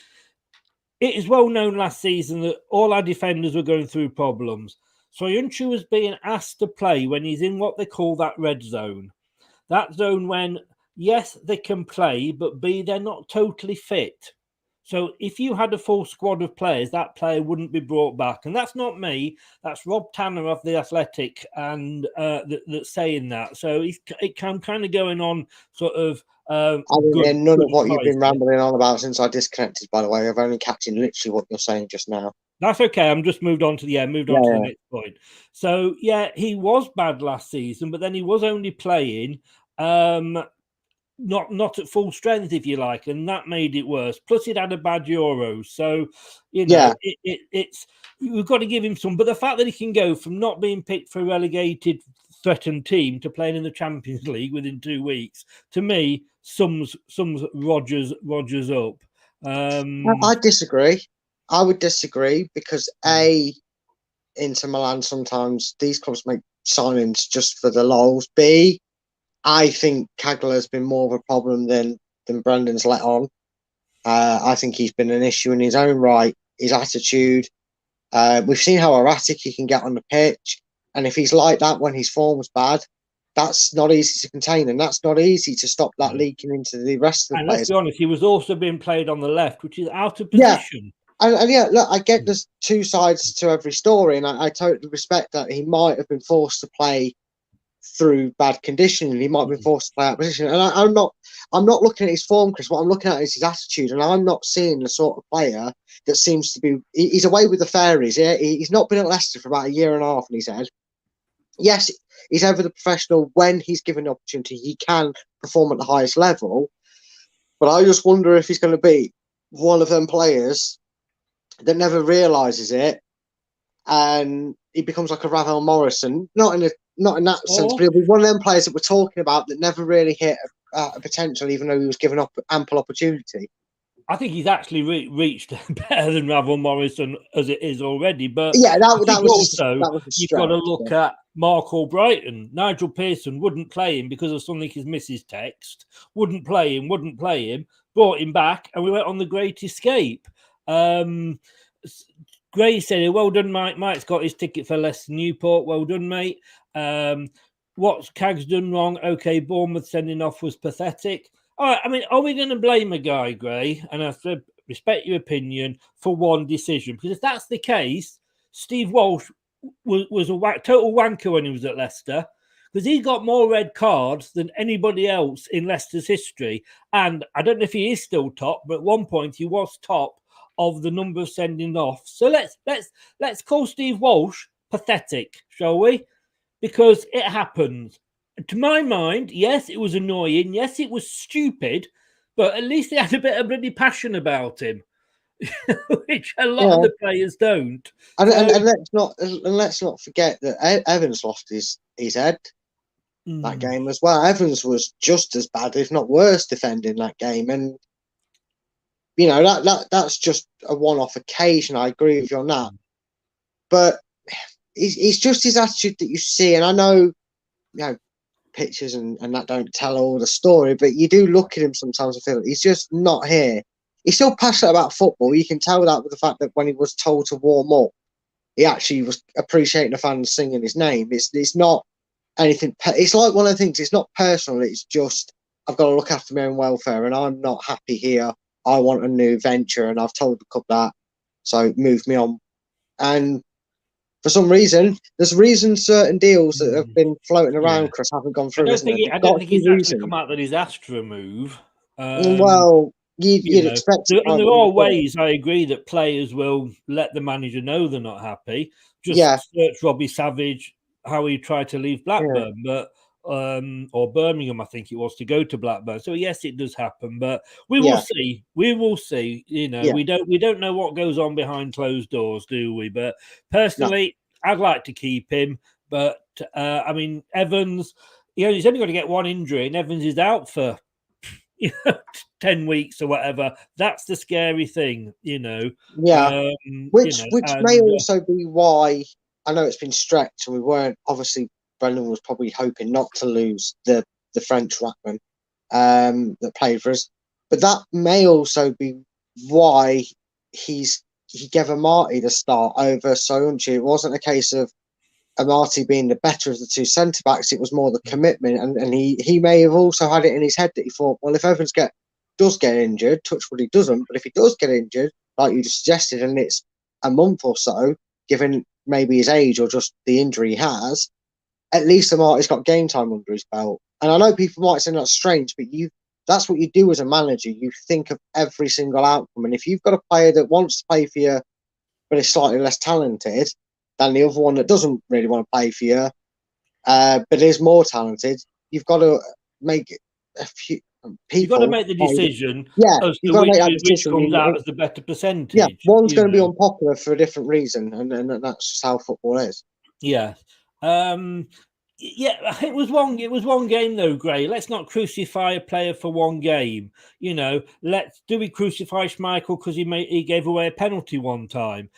it is well known last season that all our defenders were going through problems. Soyuncu was being asked to play when he's in what they call that red zone. That zone when, yes, they can play, but B, they're not totally fit. So if you had a full squad of players, that player wouldn't be brought back. And that's not me. That's Rob Tanner of The Athletic and that's saying that. So it can kind of going on sort of... I didn't hear none of what you've been rambling on about since I disconnected, by the way. I've only catching literally what you're saying just now. That's okay. I'm just moved on to the next point. So, yeah, he was bad last season, but then he was only playing... not at full strength, if you like, and that made it worse. Plus, he'd had a bad Euros, so it's we've got to give him some. But the fact that he can go from not being picked for a relegated, threatened team to playing in the Champions League within 2 weeks, to me, sums Rodgers up. I disagree. I would disagree because Inter Milan sometimes these clubs make signings just for the lols. B, I think Kagler has been more of a problem than Brendan's let on. I think he's been an issue in his own right. His attitude. We've seen how erratic he can get on the pitch. And if he's like that when his form's bad, that's not easy to contain. And that's not easy to stop that leaking into the rest of the players. Let's be honest, he was also being played on the left, which is out of position. And look, I get there's two sides to every story. And I totally respect that he might have been forced to play through bad conditioning. He might have been forced to play out of position. And I'm not looking at his form, Chris. What I'm looking at is his attitude. And I'm not seeing the sort of player that seems to be... He's away with the fairies. Yeah? He's not been at Leicester for about a year and a half, and he's said, yes, he's ever the professional. When he's given the opportunity, he can perform at the highest level. But I just wonder if he's going to be one of them players that never realises it, and he becomes like a Ravel Morrison, not in that sense, but he'll be one of them players that we're talking about that never really hit a potential, even though he was given up ample opportunity. I think he's actually reached better than Ravel Morrison as it is already. But yeah, that was you've got to look at Mark Albrighton. Nigel Pearson wouldn't play him because of something his missus text. Wouldn't play him. Brought him back, and we went on the great escape. Gray said, "Well done, Mike. Mike's got his ticket for Leicester Newport. Well done, mate. What's Cags done wrong? Okay, Bournemouth sending off was pathetic. All right, are we going to blame a guy, Gray? And I have to respect your opinion for one decision, because if that's the case, Steve Walsh was a total wanker when he was at Leicester, because he got more red cards than anybody else in Leicester's history. And I don't know if he is still top, but at one point he was top of the number of sending off. So let's call Steve Walsh pathetic, shall we? Because it happened. To my mind, yes, it was annoying. Yes, it was stupid, but at least he had a bit of bloody passion about him, which a lot of the players don't. And let's not forget that Evans lost his head that game as well. Evans was just as bad, if not worse, defending that game. And you know that's just a one-off occasion. I agree with you on that, but it's just his attitude that you see. And I know, pictures and that don't tell all the story, but you do look at him sometimes and feel he's just not here. He's still passionate about football. You can tell that with the fact that when he was told to warm up, he actually was appreciating the fans singing his name. It's not anything. It's like one of the things. It's not personal. It's just I've got to look after my own welfare, and I'm not happy here. I want a new venture, and I've told the club that, so move me on. And for some reason, there's reasons certain deals that have been floating around, Chris, haven't gone through. I don't think he's actually come out that he's asked for a move. Well, you'd expect. There are ways, I agree, that players will let the manager know they're not happy. Just search Robbie Savage, how he tried to leave Blackburn, but or Birmingham, I think it was, to go to Blackburn. So yes, it does happen, but we will see. We will see. We don't know what goes on behind closed doors, do we? But personally, I'd like to keep him. But I mean, Evans, he's only got to get one injury, and Evans is out for 10 weeks or whatever. That's the scary thing, which may also be why I know it's been stretched, and we weren't, obviously Brendan was probably hoping not to lose the French ruckman that played for us, but that may also be why he gave Amati the start over Soyuncu. It wasn't a case of Amati being the better of the two centre-backs, it was more the commitment, and he may have also had it in his head that he thought, well, if Evans does get injured, touch wood he doesn't, but if he does get injured, like you just suggested, and it's a month or so, given maybe his age or just the injury he has, at least Amati's got game time under his belt. And I know people might say that's strange, but that's what you do as a manager. You think of every single outcome, and if you've got a player that wants to play for you but is slightly less talented than the other one that doesn't really want to play for you, but is more talented, you've got to make a few people. You've got to make the decision. You've got to make that decision. Which comes out as the better percentage. Yeah, one's going to be unpopular for a different reason, and that's just how football is. Yeah. It was one game though, Gray. Let's not crucify a player for one game. Do we crucify Schmeichel because he gave away a penalty one time?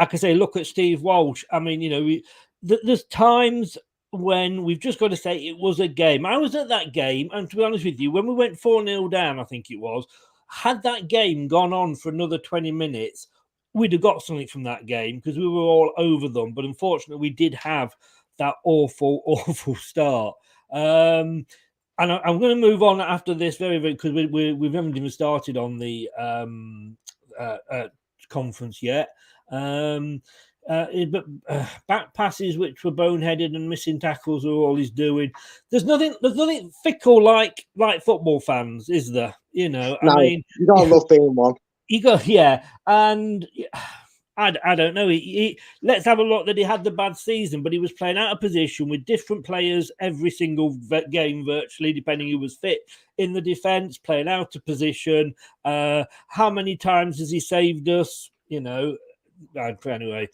I could say, look at Steve Walsh. I mean, there's times when we've just got to say it was a game. I was at that game, and to be honest with you, when we went 4-0 down, I think it was, had that game gone on for another 20 minutes, we'd have got something from that game because we were all over them. But unfortunately, we did have that awful, awful start. And I'm going to move on after this very, very, because we haven't even started on the conference yet. But back passes which were boneheaded and missing tackles are all he's doing. There's nothing fickle like football fans, is there? I mean, you don't love being one. And I don't know. Let's have a look that he had the bad season, but he was playing out of position with different players every single game, virtually, depending who was fit in the defence, playing out of position. How many times has he saved us? Anyway,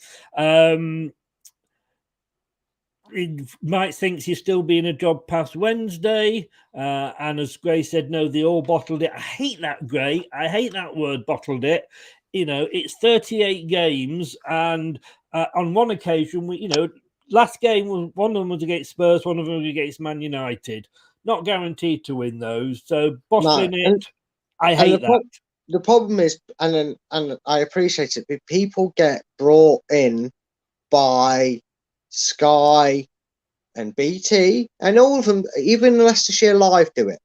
Mike thinks he's still being a job past Wednesday, and as Gray said, no, they all bottled it. I hate that, Gray. I hate that word, bottled it. It's 38 games, and on one occasion, last game was one of them was against Spurs, one of them was against Man United. Not guaranteed to win those, so bottling it. I hate that. The problem is, and I appreciate it, but people get brought in by Sky and BT, and all of them, even Leicestershire Live do it.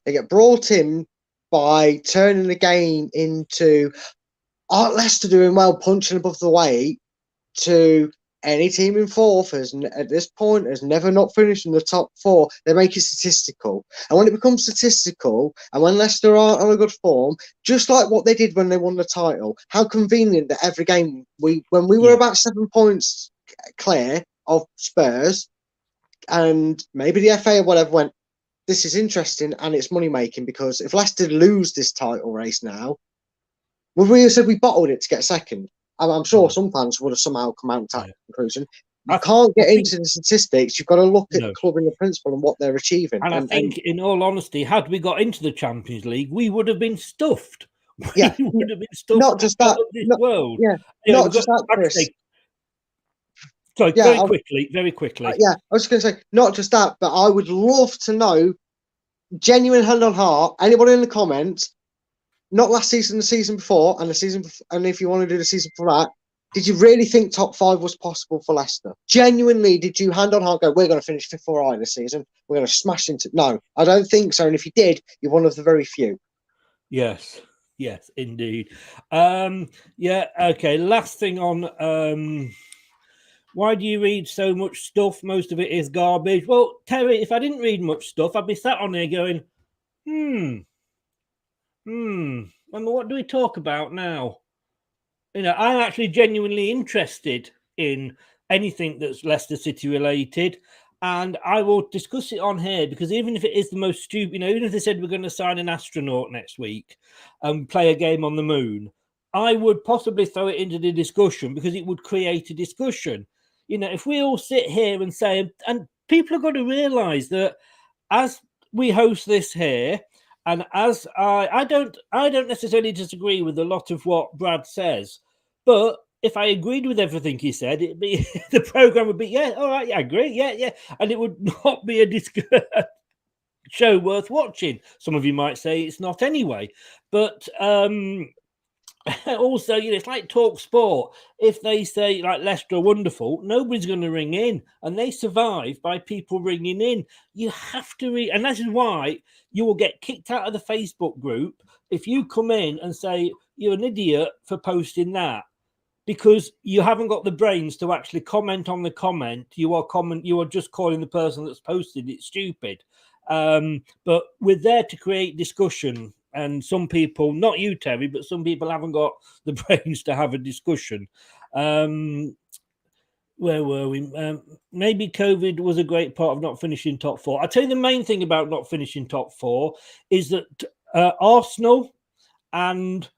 They get brought in by turning the game into, Leicester doing well, punching above the weight, to any team in fourth at this point has never not finished in the top four. They make it statistical. And when it becomes statistical, and when Leicester are on a good form, just like what they did when they won the title, how convenient that every game, when we were about 7 points clear of Spurs, and maybe the FA or whatever went, this is interesting and it's money making, because if Leicester lose this title race now, would we have said we bottled it to get second? I'm sure some fans would have somehow come out to that conclusion. You can't get into the statistics. You've got to look at the club and the principle and what they're achieving. And I think, in all honesty, had we got into the Champions League, we would have been stuffed. Yeah, we would have been stuffed. Not just that. World. Yeah, not just that, Chris. Sorry, very quickly. I was going to say, not just that, but I would love to know, genuine hand on heart, anybody in the comments, not last season, the season before, and the season, and if you want to do the season for that, did you really think top 5 was possible for Leicester? Genuinely, did you hand on heart go, we're going to finish 5th or 8 this season? We're going to smash into... No, I don't think so. And if you did, you're one of the very few. Yes, indeed. Okay. Last thing on... why do you read so much stuff? Most of it is garbage. Well, Terry, if I didn't read much stuff, I'd be sat on there going, And what do we talk about now? I'm actually genuinely interested in anything that's Leicester City related, and I will discuss it on here, because even if it is the most stupid, even if they said we're going to sign an astronaut next week and play a game on the moon, I would possibly throw it into the discussion, because it would create a discussion. If we all sit here and say, and people have got to realise that as we host this here, and as I don't necessarily disagree with a lot of what Brad says, but if I agreed with everything he said, it'd be the program would be, yeah, all right, yeah, I agree, yeah, and it would not be a show worth watching. Some of you might say it's not anyway, but also, it's like Talk Sport. If they say like Leicester are wonderful, nobody's going to ring in, and they survive by people ringing in. You have to read, and that is why you will get kicked out of the Facebook group if you come in and say you're an idiot for posting that, because you haven't got the brains to actually comment on the comment. You are just calling the person that's posted it stupid. But we're there to create discussion. And some people, not you, Terry, but some people haven't got the brains to have a discussion. Where were we? Maybe COVID was a great part of not finishing top four. I'll tell you the main thing about not finishing top four is that Arsenal and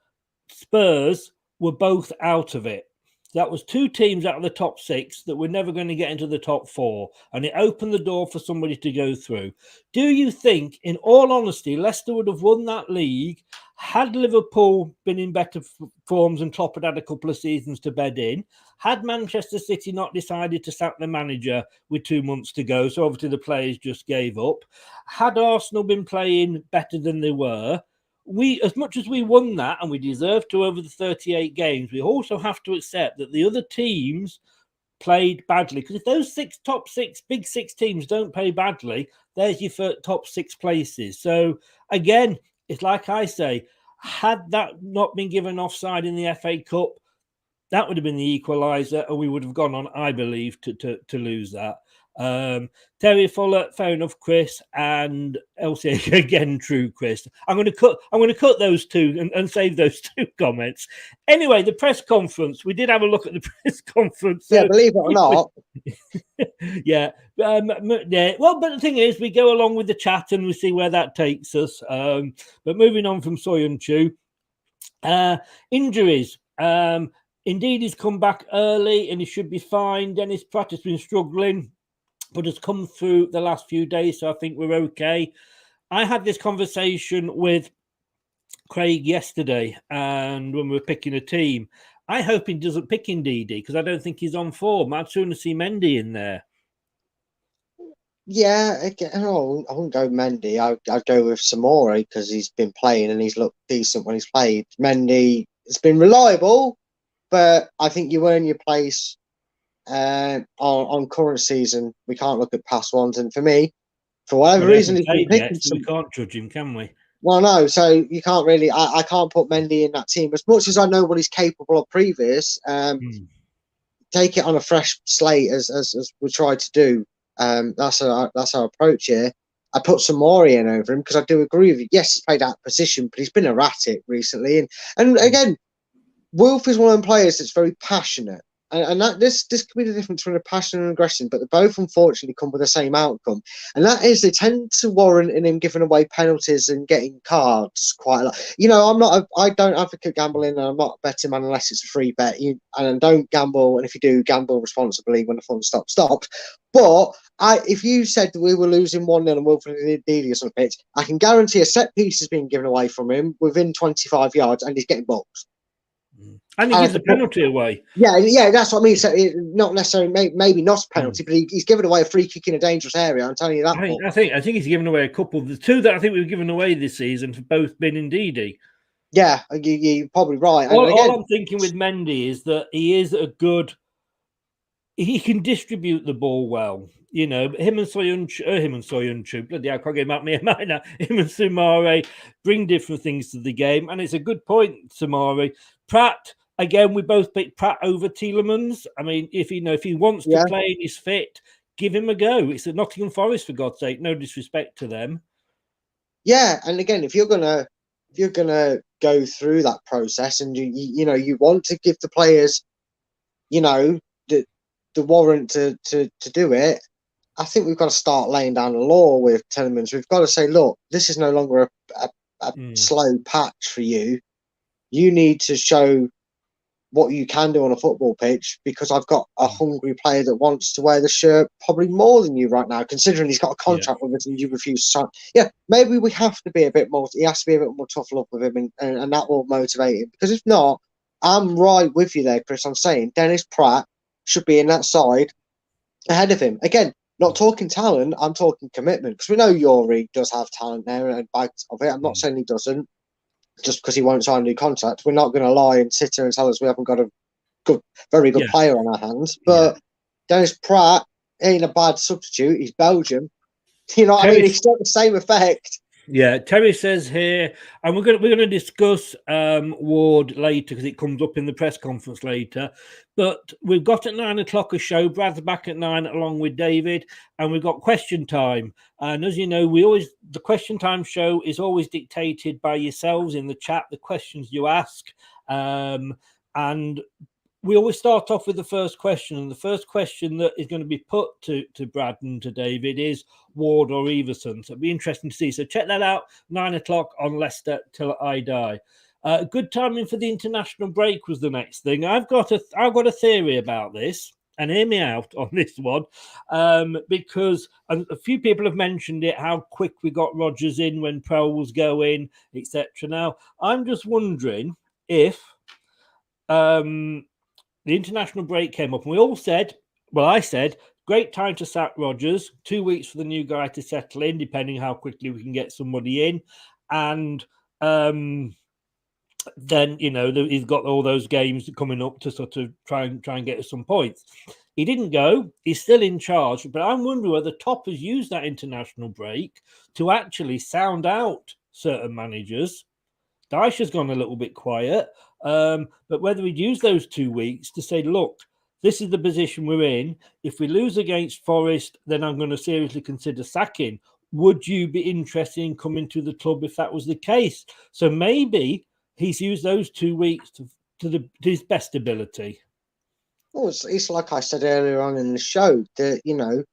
Spurs were both out of it. That was two teams out of the top six that were never going to get into the top four, and it opened the door for somebody to go through. Do you think, in all honesty, Leicester would have won that league had Liverpool been in better forms and Klopp had had a couple of seasons to bed in? Had Manchester City not decided to sack the manager with 2 months to go, so obviously the players just gave up? Had Arsenal been playing better than they were? We, as much as we won that and we deserve to over the 38 games, we also have to accept that the other teams played badly. Because if those top six, big six teams don't play badly, there's your top six places. So again, it's like I say, had that not been given offside in the FA Cup, that would have been the equaliser, and we would have gone on, I believe, to lose that. Terry Fuller, fair enough, Chris, and LCA again, true, Chris. I'm going to cut those two and save those two comments. Anyway, the press conference. We did have a look at the press conference. Yeah, believe it or not. Yeah. Well, but the thing is, we go along with the chat and we see where that takes us. But moving on from Soyuncu, injuries. Indeed, he's come back early and he should be fine. Dennis Pratt has been struggling, but has come through the last few days, so I think we're okay. I had this conversation with Craig yesterday, and when we were picking a team, I hope he doesn't pick Ndidi, because I don't think he's on form. I'd sooner see Mendy in there. Yeah, again, I wouldn't go Mendy. I'd go with Samori, because he's been playing and he's looked decent when he's played. Mendy has been reliable, but I think you earn your place on current season. We can't look at past ones, and for me, for whatever reason, he's been picking so we can't judge him, can we? Well, no. So you can't really. I can't put Mendy in that team as much as I know what he's capable of previous. Take it on a fresh slate, as we tried to do. That's our approach here. I put Samori in over him because I do agree with you. Yes, he's played out of position, but he's been erratic recently, and again, Wilf is one of them players that's very passionate, and that this could be the difference between a passion and aggression, but they both unfortunately come with the same outcome, and that is they tend to warrant in him giving away penalties and getting cards quite a lot. I don't advocate gambling, and I'm not a betting man unless it's a free bet. And don't gamble, and if you do, gamble responsibly when the fun stops. But if you said that we were losing 1-0 and Wilfred Ndidi on the pitch, I can guarantee a set piece is being given away from him within 25 yards, and he's getting booked. And he gives the penalty away. Yeah, that's what I mean. So not necessarily, maybe not a penalty, but he's given away a free kick in a dangerous area. I'm telling you that. I think he's given away a couple. The two that I think we've given away this season have both been Ndidi. Yeah, you're probably right. All I'm thinking with Mendy is that he is a good. He can distribute the ball well. Him and Soyuncu, bloody hell, I can't get him out of my mind now. Him and Samari bring different things to the game, and it's a good point, Samari. Pratt, again, we both picked Pratt over Tielemans. I mean, if he wants to play and he's fit, give him a go. It's at Nottingham Forest, for God's sake. No disrespect to them. Yeah, and again, if you're gonna you're going to go through that process, and you want to give the players, the warrant to do it, I think we've got to start laying down the law with Telemans. We've got to say, look, this is no longer a slow patch for you. You need to show what you can do on a football pitch, because I've got a hungry player that wants to wear the shirt probably more than you right now, considering he's got a contract with us and you refuse to sign. Yeah, maybe we have to be a bit more, he has to be a bit more tough love with him, and that will motivate him. Because if not, I'm right with you there, Chris. I'm saying Dennis Pratt should be in that side ahead of him. Again, not talking talent, I'm talking commitment, because we know Yuri does have talent there and bags of it. I'm not saying he doesn't, just because he won't sign a new contract. We're not going to lie and sit here and tell us we haven't got a very good player on our hands. But Dennis Pratt ain't a bad substitute. He's Belgium. You know what I mean? It's got the same effect. Yeah, Terry says here, and we're going to discuss Ward later because it comes up in the press conference later. But we've got at 9 o'clock a show. Brad's back at 9 along with David, and we've got question time. And as you know, the question time show is always dictated by yourselves in the chat, the questions you ask, and we always start off with the first question, and the first question that is going to be put to Brad and to David is Ward or Everson. So it'll be interesting to see. So check that out, 9 o'clock on Leicester Till I Die. Good timing for the international break was the next thing. I've got a theory about this, and hear me out on this one, because a few people have mentioned it, how quick we got Rodgers in when Prell was going, etc. Now, I'm just wondering if the international break came up, and we all said, well, I said, great time to sack Rodgers, 2 weeks for the new guy to settle in, depending how quickly we can get somebody in. And then, he's got all those games coming up to sort of try and get us some points. He didn't go. He's still in charge. But I'm wondering whether Top has used that international break to actually sound out certain managers. Dyche has gone a little bit quiet. But whether we'd use those 2 weeks to say, look, this is the position we're in. If we lose against Forest, then I'm going to seriously consider sacking. Would you be interested in coming to the club if that was the case? So maybe he's used those 2 weeks to his best ability. Well, it's like I said earlier on in the show that,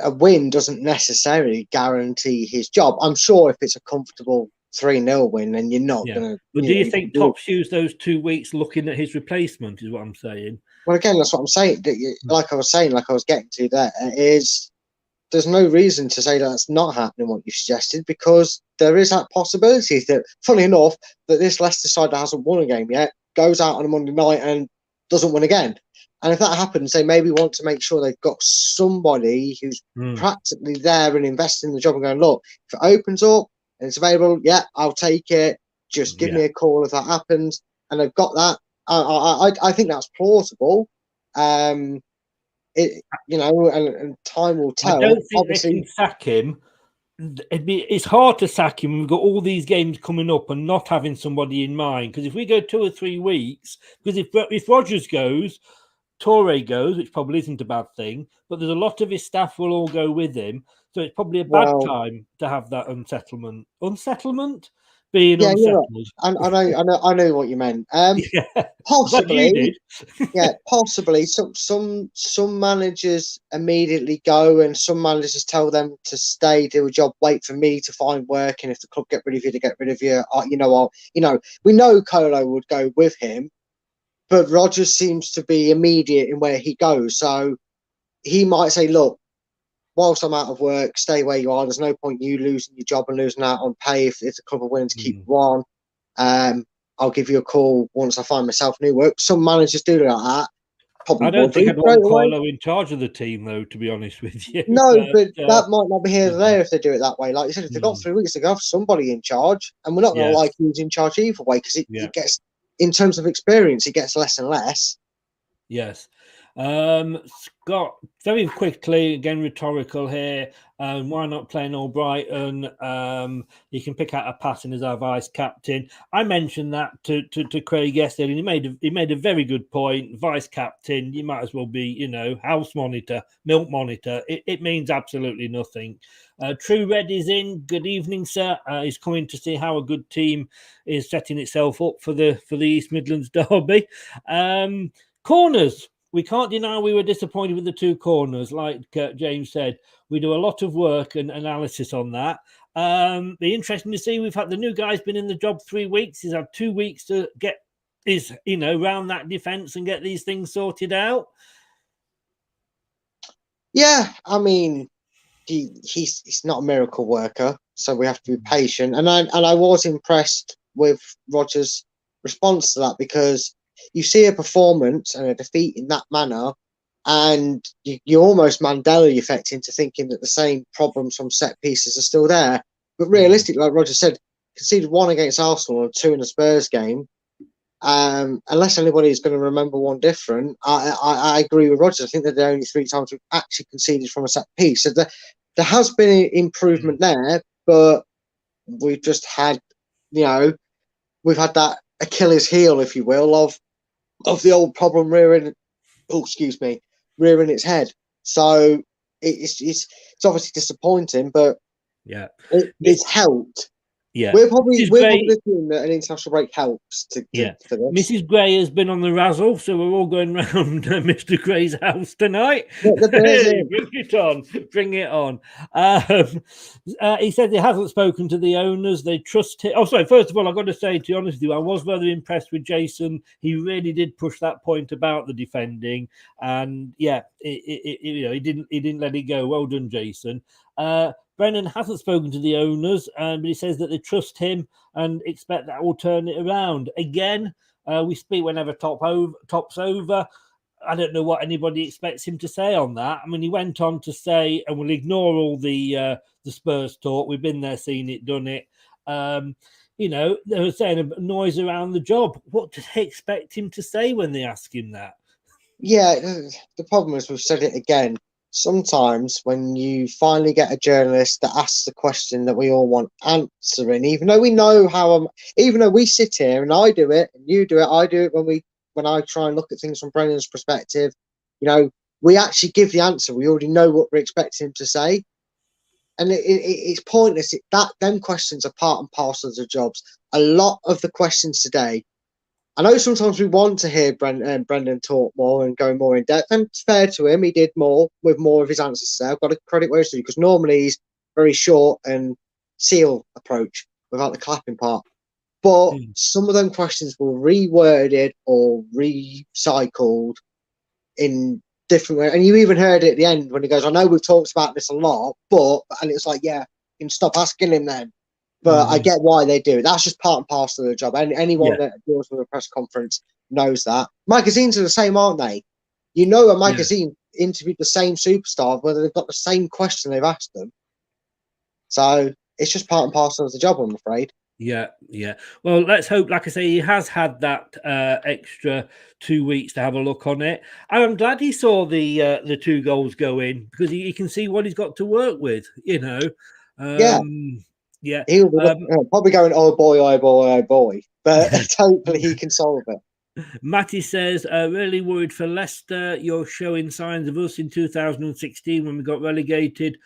a win doesn't necessarily guarantee his job. I'm sure if it's a comfortable 3-0 win, and you're not going to. But do you think Top's used those 2 weeks looking at his replacement? Is what I'm saying. Well, again, that's what I'm saying. Like I was getting to there, is there's no reason to say that's not happening, what you suggested, because there is that possibility that, funny enough, that this Leicester side that hasn't won a game yet goes out on a Monday night and doesn't win again. And if that happens, they maybe want to make sure they've got somebody who's practically there and investing in the job and going, look, if it opens up and it's available, yeah, I'll take it. Just give me a call if that happens. And they've got that. I think that's plausible. And time will tell. I don't think they can sack him. It's hard to sack him. We've got all these games coming up and not having somebody in mind. Because if we go 2 or 3 weeks, because if Rodgers goes, Toure goes, which probably isn't a bad thing, but there's a lot of his staff will all go with him. So it's probably a bad time to have that unsettlement. Being unsettled. I know what you meant. Possibly, possibly. Some managers immediately go, and some managers tell them to stay, do a job, wait for me to find work, and if the club get rid of you, to get rid of you. We know Colo would go with him, but Rodgers seems to be immediate in where he goes, so he might say, "Look, whilst I'm out of work, stay where you are. There's no point you losing your job and losing out on pay if the club are willing to keep you on. I'll give you a call once I find myself new work." Some managers do like that. I don't think I'd want Carlo in charge of the team, though, to be honest with you. No, but that might not be here or there if they do it that way. Like you said, if they've got 3 weeks, they have somebody in charge. And we're not going to like who's in charge either way, because it gets, in terms of experience, it gets less and less. Yes. Scott, very quickly, again, rhetorical here. Why not play an Albrighton? You can pick out a passing as our vice captain. I mentioned that to Craig yesterday, and he made a very good point. Vice captain, you might as well be, house monitor, milk monitor. It means absolutely nothing. True Red is in. Good evening, sir. He's coming to see how a good team is setting itself up for the East Midlands derby. Corners. We can't deny we were disappointed with the 2 corners. Like James said, we do a lot of work and analysis on that. Be interesting to see. We've had the new guy's been in the job 3 weeks. He's had 2 weeks to get round that defence and get these things sorted out. Yeah, I mean, he's not a miracle worker, so we have to be patient. And I was impressed with Rodgers' response to that, because you see a performance and a defeat in that manner, and you almost Mandela effect into thinking that the same problems from set pieces are still there. But realistically, like Roger said, conceded 1 against Arsenal and 2 in the Spurs game. Unless anybody is going to remember one different, I agree with Roger. I think that the only 3 times we've actually conceded from a set piece. So there has been an improvement there, but we've just had, we've had that Achilles heel, if you will, of the old problem rearing its head. So it's obviously disappointing, but yeah, it's helped. Yeah, we're probably the team that an international break helps for this. Mrs. Gray has been on the razzle, so we're all going round Mr. Gray's house tonight. Bring it on. He said he hasn't spoken to the owners. They trust him. Oh, sorry. First of all, I've got to say, to be honest with you, I was very impressed with Jason. He really did push that point about the defending, and he didn't let it go. Well done, Jason. Brennan hasn't spoken to the owners, but he says that they trust him and expect that will turn it around. Again, we speak whenever top's over. I don't know what anybody expects him to say on that. I mean, he went on to say, and we'll ignore all the Spurs talk. We've been there, seen it, done it. They were saying a noise around the job. What do they expect him to say when they ask him that? Yeah, the problem is, we've said it again. Sometimes when you finally get a journalist that asks the question that we all want answering, even though we know even though we sit here and I do it and you do it, I do it when I try and look at things from Brendan's perspective, we actually give the answer. We already know what we're expecting him to say, and it's pointless. Them questions are part and parcel of the jobs. A lot of the questions today, I know sometimes we want to hear Brendan talk more and go more in depth, and it's fair to him. He did more with more of his answers there. I've got to credit where he's due, because normally he's very short and seal approach without the clapping part. But some of them questions were reworded or recycled in different ways. And you even heard it at the end when he goes, I know we've talked about this a lot, and it's like, yeah, you can stop asking him then. But I get why they do it. That's just part and parcel of the job. And anyone that deals with a press conference knows that. Magazines are the same, aren't they? A magazine interviewed the same superstar, whether they've got the same question they've asked them. So it's just part and parcel of the job, I'm afraid. Yeah. Well, let's hope, like I say, he has had that extra 2 weeks to have a look on it. I'm glad he saw the 2 goals go in, because he can see what he's got to work with, Yeah, he'll be probably going, oh boy, but hopefully he can solve it. Matty says, really worried for Leicester. You're showing signs of us in 2016 when we got relegated.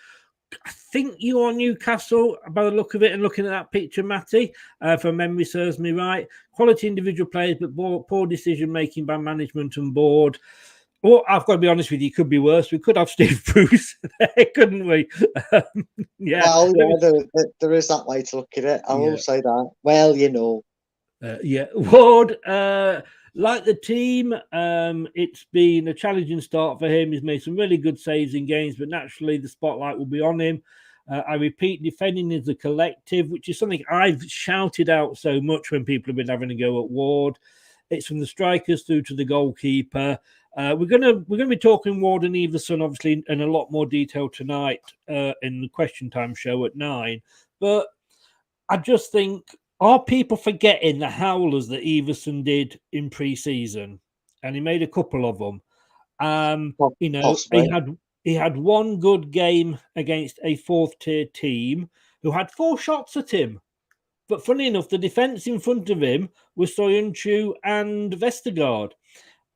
I think you are Newcastle by the look of it, and looking at that picture, Matty, if memory serves me right. Quality individual players, but poor decision making by management and board. Well, I've got to be honest with you, it could be worse. We could have Steve Bruce there, couldn't we? Well, there is that way to look at it. I will say that. Well, Ward, like the team, it's been a challenging start for him. He's made some really good saves in games, but naturally the spotlight will be on him. I repeat, defending is a collective, which is something I've shouted out so much when people have been having a go at Ward. It's from the strikers through to the goalkeeper. We're gonna be talking Ward and Everson, obviously, in a lot more detail tonight in the Question Time show at 9. But I just think, are people forgetting the howlers that Everson did in pre-season? And he made a couple of them. You know, Possibly. he had one good game against a fourth-tier team who had 4 shots at him. But funny enough, the defence in front of him was Soyuncu and Vestergaard.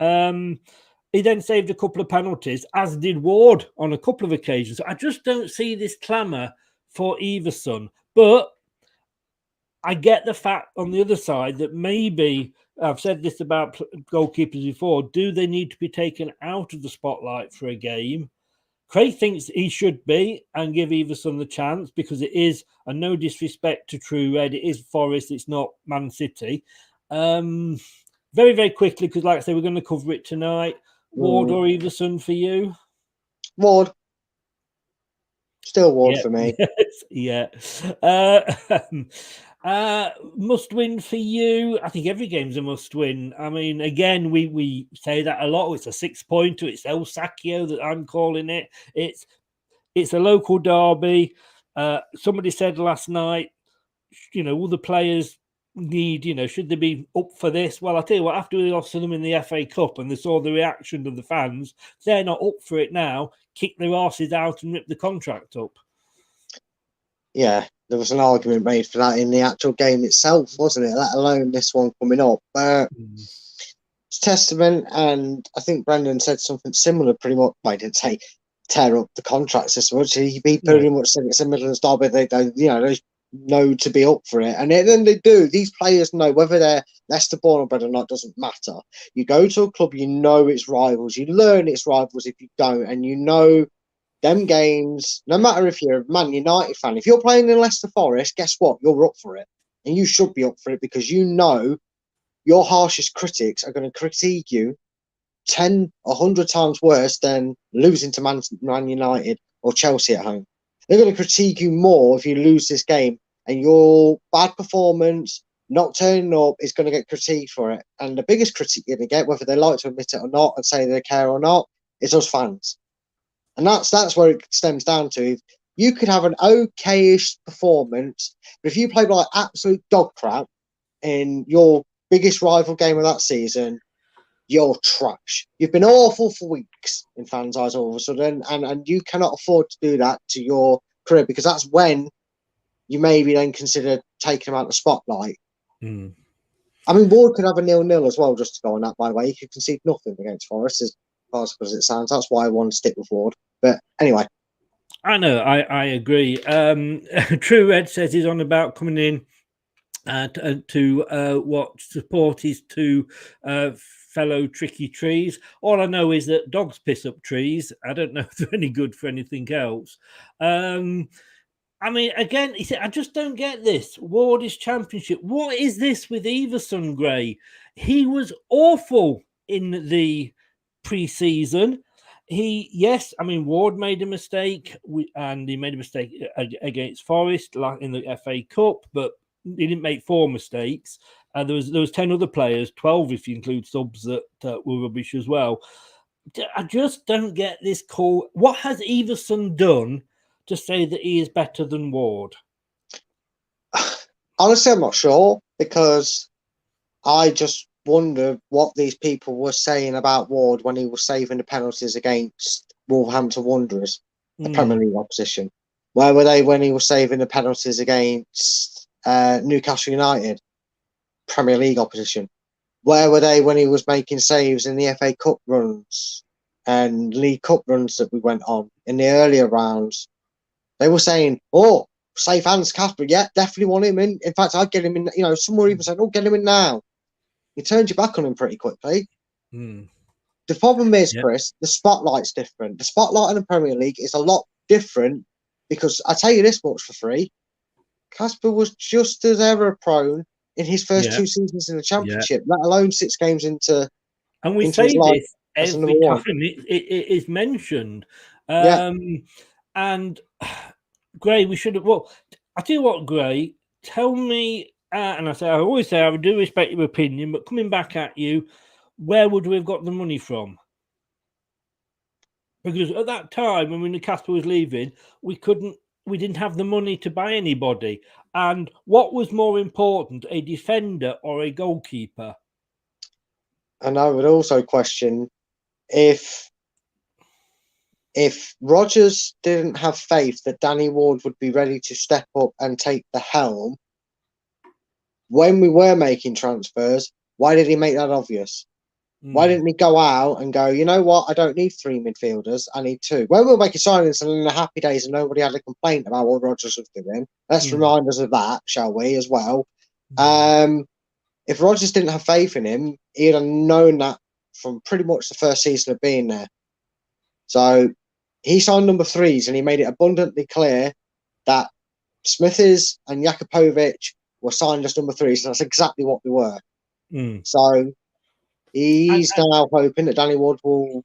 He then saved a couple of penalties, as did Ward on a couple of occasions. I just don't see this clamour for Everson. But I get the fact on the other side that maybe, I've said this about goalkeepers before, do they need to be taken out of the spotlight for a game? Craig thinks he should be and give Everson the chance because it is, and no disrespect to True Red, it is Forest, it's not Man City. Very, very quickly, because like I say, we're going to cover it tonight. Ward or Everson for you? Ward. Still Ward for me. Yeah. Must win for you. I think every game's a must win. I mean, again, we say that a lot. It's a 6-pointer. It's El Sacchio that I'm calling it. It's a local derby. Somebody said last night, you know, all the players need, you know, should they be up for this? Well, I'll tell you what, after we lost to them in the FA Cup and they saw the reaction of the fans, they're not up for it now. Kick their arses out and rip the contract up. Yeah, there was an argument made for that in the actual game itself, wasn't it? Let alone this one coming up. It's testament, and I think Brendan said something similar pretty much. I didn't say tear up the contracts as much. He pretty much said it's a Midlands derby. They know to be up for it. And then they do. These players know whether they're Leicester born or bred or not, doesn't matter. You go to a club, you know it's rivals. You learn it's rivals if you don't. And you know them games, no matter if you're a Man United fan, if you're playing in Leicester Forest, guess what? You're up for it. And you should be up for it because you know your harshest critics are going to critique you 10, 100 times worse than losing to Man United or Chelsea at home. They're going to critique you more if you lose this game, and your bad performance, not turning up, is going to get critiqued for it. And the biggest critique you're going to get, whether they like to admit it or not and say they care or not, is us fans. And that's where it stems down to. You could have an okayish performance, but if you play like absolute dog crap in your biggest rival game of that season, you're trash. You've been awful for weeks in fans' eyes all of a sudden, and you cannot afford to do that to your career, because that's when you maybe then consider taking them out of the spotlight. I mean, Ward could have a 0-0 as well, just to go on that, by the way. He could concede nothing against Forest, as possible as it sounds. That's why I want to stick with Ward. But anyway. I know, I agree. True Red says he's on about coming in to what support his 2 fellow tricky trees. All I know is that dogs piss up trees. I don't know if they're any good for anything else. I mean, again, I just don't get this. Ward is championship. What is this with Everson, Gray? He was awful in the pre-season. I mean, Ward made a mistake, and he made a mistake against Forest in the FA Cup, but he didn't make 4 mistakes. There was 10 other players, 12 if you include subs, that were rubbish as well. I just don't get this call. What has Everson done to say that he is better than Ward? Honestly, I'm not sure, because I just wonder what these people were saying about Ward when he was saving the penalties against Wolverhampton Wanderers, the Premier League opposition. Where were they when he was saving the penalties against Newcastle United, Premier League opposition? Where were they when he was making saves in the FA Cup runs and League Cup runs that we went on in the earlier rounds? They were saying, "Oh, safe hands, Casper. Yeah, definitely want him in. In fact, I'd get him in." You know, some were even saying, "Oh, get him in now." You turned your back on him pretty quickly. The problem is, Chris, the spotlight's different. The spotlight in the Premier League is a lot different, because I tell you this much for free: Casper was just as error prone in his first 2 seasons in the Championship, let alone 6 games into. And we say this every time it is mentioned. And Gray, we should have. Well, I tell you what, Gray, tell me. And I always say I do respect your opinion, but coming back at you, where would we have got the money from? Because at that time, when Casper was leaving, we didn't have the money to buy anybody. And what was more important, a defender or a goalkeeper? And I would also question if if Rodgers didn't have faith that Danny Ward would be ready to step up and take the helm when we were making transfers, why did he make that obvious? Why didn't he go out and go, you know what, I don't need 3 midfielders, I need 2. When we were making signings and in the happy days and nobody had a complaint about what Rodgers was doing, let's remind us of that, shall we, as well. If Rodgers didn't have faith in him, he'd have known that from pretty much the first season of being there. So he signed number 3s and he made it abundantly clear that Smithies and Jakupovic were signed as number 3s, and that's exactly what they were. So he's now hoping that Danny Ward will,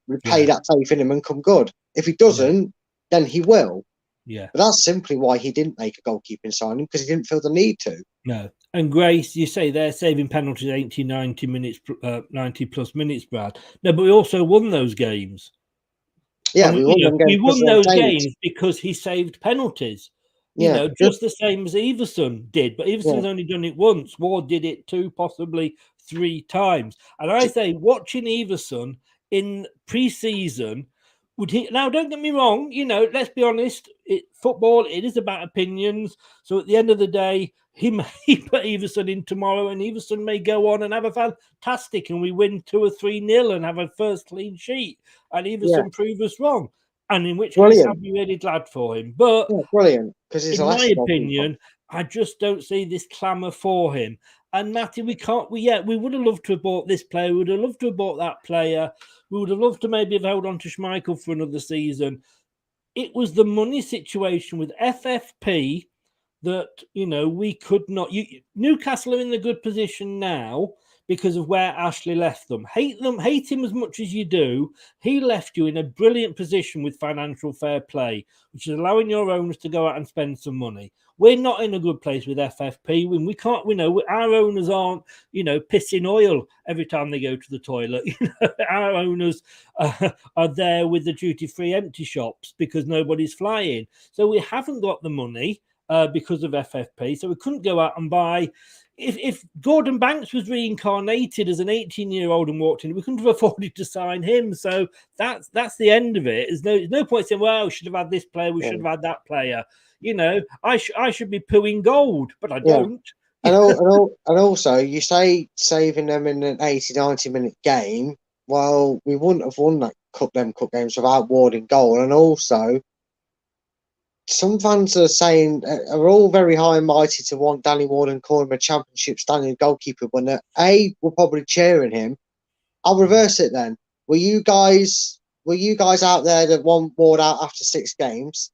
repay that faith in him and come good. If he doesn't, then he will. Yeah. But that's simply why he didn't make a goalkeeping signing, because he didn't feel the need to. No. And Grace, you say they're saving penalties 80, 90 minutes, 90 plus minutes, Brad. No, but we also won those games. Yeah, we won those games because he saved penalties. Just the same as Everson did. But Everson's only done it once. Ward did it 2, possibly 3 times. And I say, watching Everson in pre-season, now don't get me wrong, let's be honest, football, it is about opinions. So at the end of the day, he put Everson in tomorrow, and Everson may go on and have a fantastic, and we win 2 or 3-0 and have a first clean sheet, and Everson prove us wrong. And in which case, I'd be really glad for him. But brilliant, because in my opinion, I just don't see this clamour for him. And Matty, we would have loved to have bought this player. We would have loved to have bought that player. We would have loved to maybe have held on to Schmeichel for another season. It was the money situation with FFP that, we could not. Newcastle are in the good position now because of where Ashley left them. Hate him as much as you do. He left you in a brilliant position with financial fair play, which is allowing your owners to go out and spend some money. We're not in a good place with FFP. When we can't, our owners aren't, pissing oil every time they go to the toilet. Our owners are there with the duty-free empty shops because nobody's flying. So we haven't got the money because of FFP. So we couldn't go out and buy. If Gordon Banks was reincarnated as an 18-year-old and walked in, we couldn't have afforded to sign him. So that's the end of it. There's no point saying, well, we should have had this player, we should have had that player. I should be pooing gold, but I don't. And also, you say saving them in an 80, 90-minute game. Well, we wouldn't have won them cup games without Ward in goal. And also, some fans are all very high and mighty to want Danny Ward and call him a championship standing goalkeeper when we're probably cheering him. I'll reverse it then. Were you guys out there that want Ward out after 6 games?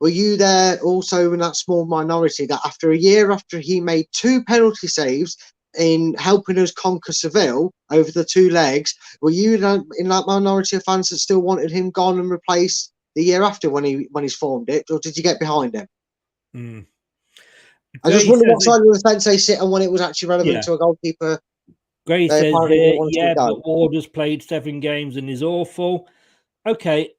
Were you there also in that small minority that after a year after he made 2 penalty saves in helping us conquer Seville over the 2 legs, were you in that minority of fans that still wanted him gone and replaced the year after when he's formed it, or did you get behind him? I just wonder what side of the fence they sit on when it was actually relevant to a goalkeeper. Gray says here, but Ward has played 7 games and is awful. Okay,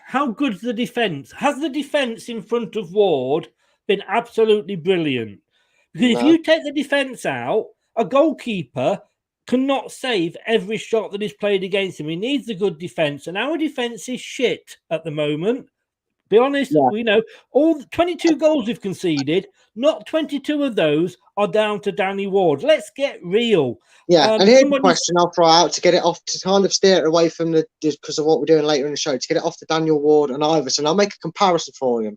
how good's the defence? Has the defence in front of Ward been absolutely brilliant? Because if you take the defence out, a goalkeeper cannot save every shot that is played against him. He needs a good defence, and our defence is shit at the moment. Be honest, we know all 22 goals we've conceded, not 22 of those are down to Danny Ward. Let's get real. Yeah, and here's a question I'll throw out to get it off, to kind of steer it away from because of what we're doing later in the show, to get it off to Daniel Ward and Iverson. I'll make a comparison for you.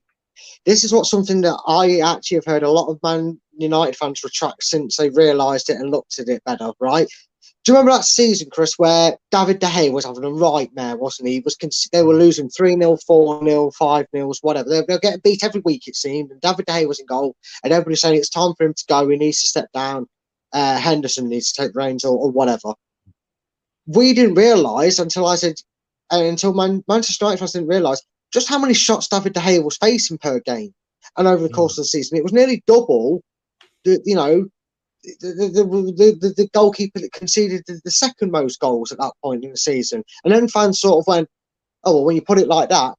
This is something that I actually have heard a lot of Man United fans retract since they realised it and looked at it better, right? Do you remember that season, Chris, where David De Gea was having a nightmare, wasn't he? They were losing 3-0, 4-0, 5-0, whatever. They were getting beat every week, it seemed, and David De Gea was in goal, and everybody was saying it's time for him to go, he needs to step down, Henderson needs to take the reins or whatever. We didn't realise until Manchester United fans didn't realise just how many shots David De Gea was facing per game. And over the course of the season, it was nearly double the goalkeeper that conceded the second most goals at that point in the season. And then fans sort of went, oh, well, when you put it like that,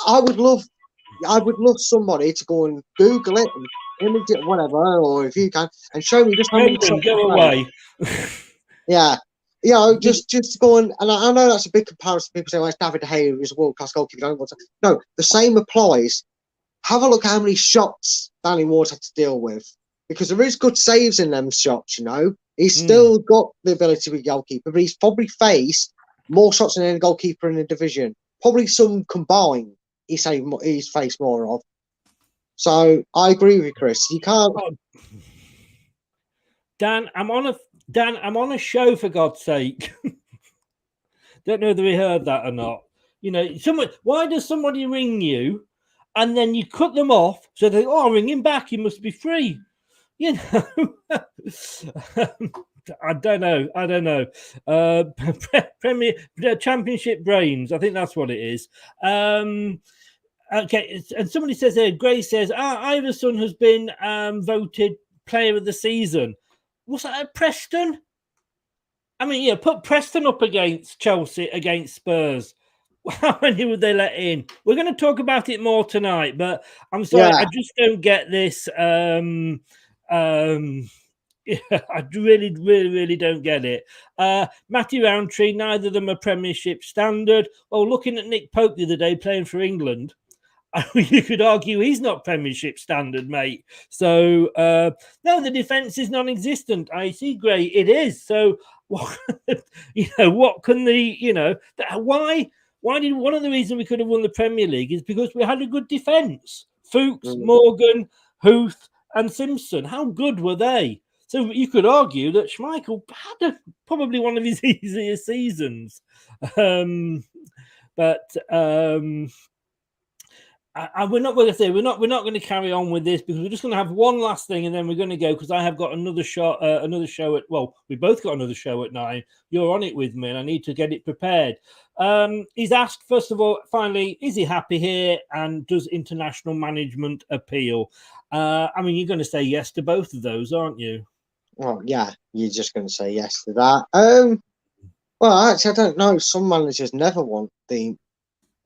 I would love somebody to go and Google it and image it, whatever, or if you can, and show me just how many shots. Go away. Yeah. You know, just go on, and I know that's a big comparison. People say, well, it's David De Gea who's a world-class goalkeeper. Don't want to. No, the same applies. Have a look how many shots Danny Ward had to deal with, because there is good saves in them shots, you know. He's still got the ability to be a goalkeeper, but he's probably faced more shots than any goalkeeper in the division. Probably some combined he's faced more of. So I agree with you, Chris. You can't. Dan, I'm on a show, for God's sake. Don't know whether we heard that or not. You know, why does somebody ring you and then you cut them off? So they, I'll ring him back. He must be free. You know, I don't know. Premier Championship brains. I think that's what it is. Okay, and somebody says there, Gray says, Iverson has been voted player of the season. Was that at Preston? I mean, yeah, put Preston up against Chelsea, against Spurs. How many would they let in? We're going to talk about it more tonight, but I'm sorry, I just don't get this. Yeah, I really don't get it. Matthew Roundtree, neither of them are Premiership standard. Well, looking at Nick Pope the other day playing for England, you could argue he's not Premiership standard, mate. So, no, the defence is non-existent. I see, Gray, it is. So, what, what can why did one of the reasons we could have won the Premier League is because we had a good defence. Fuchs, Morgan, Huth, and Simpson. How good were they? So you could argue that Schmeichel had probably one of his easier seasons. We're not going to say we're not going to carry on with this because we're just going to have one last thing and then we're going to go because I have got another show at we both got another show at 9. You're on it with me and I need to get it prepared. He's asked, first of all, finally, is he happy here and does international management appeal? I mean, you're going to say yes to both of those, aren't you? Well, yeah, you're just going to say yes to that. Well, actually, I don't know. Some managers never want the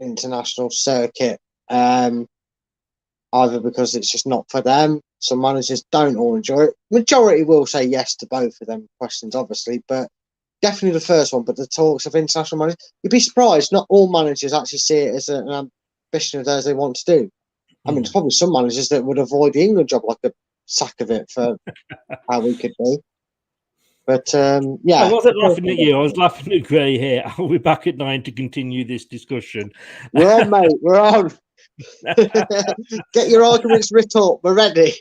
international circuit. Either because it's just not for them. Some managers don't all enjoy it. Majority will say yes to both of them questions, obviously, but definitely the first one. But the talks of international managers, you'd be surprised. Not all managers actually see it as an ambition of theirs they want to do. I mean, there's probably some managers that would avoid the England job like a sack of it for how we could be. But yeah, I wasn't laughing at you. I was laughing at Gray here. I'll be back at 9 to continue this discussion. We're on, mate. We're on. Get your arguments writ up. We're ready.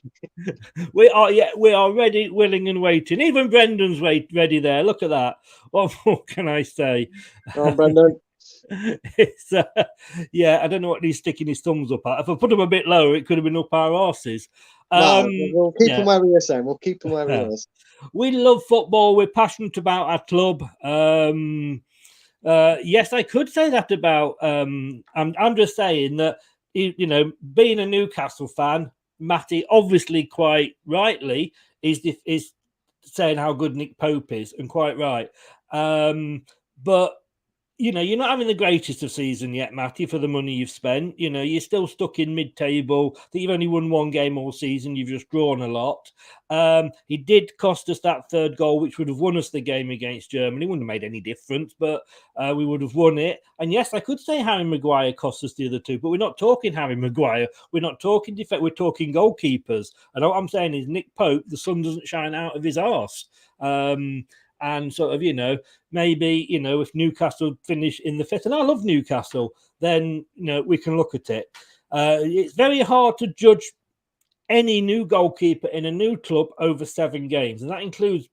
We are ready, willing, and waiting. Even Brendan's ready there. Look at that. What more can I say? Go on, Brendan. It's I don't know what he's sticking his thumbs up at. If I put him a bit lower, it could have been up our arses. No, we'll keep him where he is, then. We'll keep him where he is. We love football. We're passionate about our club. Yes, I could say that about. I'm just saying that, being a Newcastle fan, Matty obviously quite rightly is saying how good Nick Pope is, and quite right. But you're not having the greatest of season yet, Matty, for the money you've spent. You're still stuck in mid-table. That you've only won one game all season. You've just drawn a lot. He did cost us that third goal, which would have won us the game against Germany. Wouldn't have made any difference, but we would have won it. And yes, I could say Harry Maguire cost us the other two, but we're not talking Harry Maguire. We're not talking defense. We're talking goalkeepers. And what I'm saying is Nick Pope, the sun doesn't shine out of his arse. And sort of, maybe, if Newcastle finish in the fifth, and I love Newcastle, then, we can look at it. It's very hard to judge any new goalkeeper in a new club over 7 games, and that includes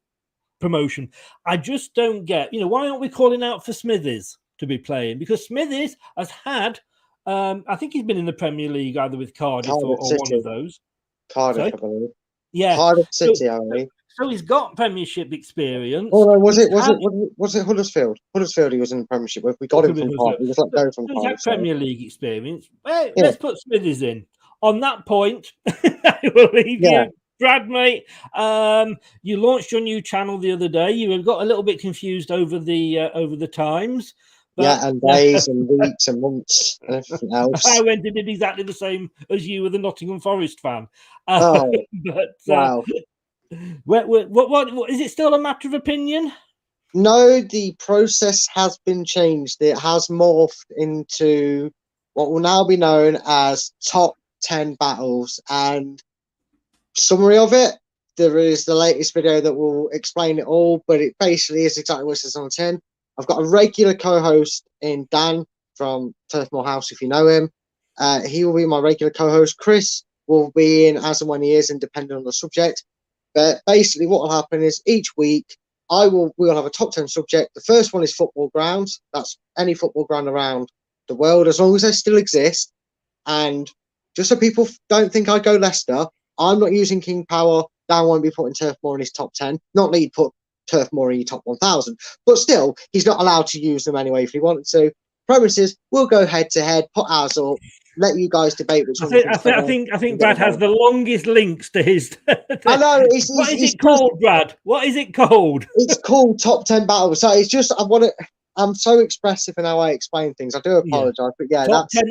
promotion. I just don't get, why aren't we calling out for Smithies to be playing? Because Smithies has had, I think he's been in the Premier League either with Cardiff or one of those. Cardiff, I believe. Yeah. Cardiff City, I believe. So he's got Premiership experience. Oh no, was it Huddersfield? Huddersfield he was in the Premiership with. We got him from Cardiff. He was let go from Cardiff. He's had Premier League experience. Well, let's put Smithies in. On that point, I will leave you. Brad, mate, you launched your new channel the other day. You got a little bit confused over the times. But, and days and weeks and months and everything else. I went and did exactly the same as you with the Nottingham Forest fan. Wow. What is it still a matter of opinion? No, the process has been changed. It has morphed into what will now be known as top 10 battles. And summary of it, there is the latest video that will explain it all, but it basically is exactly what it says on the tin. I've got a regular co-host in Dan from Turfmoor House, if you know him. He will be my regular co-host. Chris will be in as and when he is, and depending on the subject. But basically what will happen is each week we'll have a top 10 subject. The first one is football grounds. That's any football ground around the world, as long as they still exist. And just so people don't think I go Leicester, I'm not using King Power. Dan won't be putting Turfmoor in his top 10. Not that he'd put Turfmoor in your top 1,000, but still, he's not allowed to use them anyway if he wanted to. Premises, we'll go head to head, put ours up, let you guys debate which one. I think Brad has the longest links to his. I know. What is it called, Brad? What is it called? It's called Top 10 Battles. So it's just I'm so expressive in how I explain things. I do apologise, but yeah,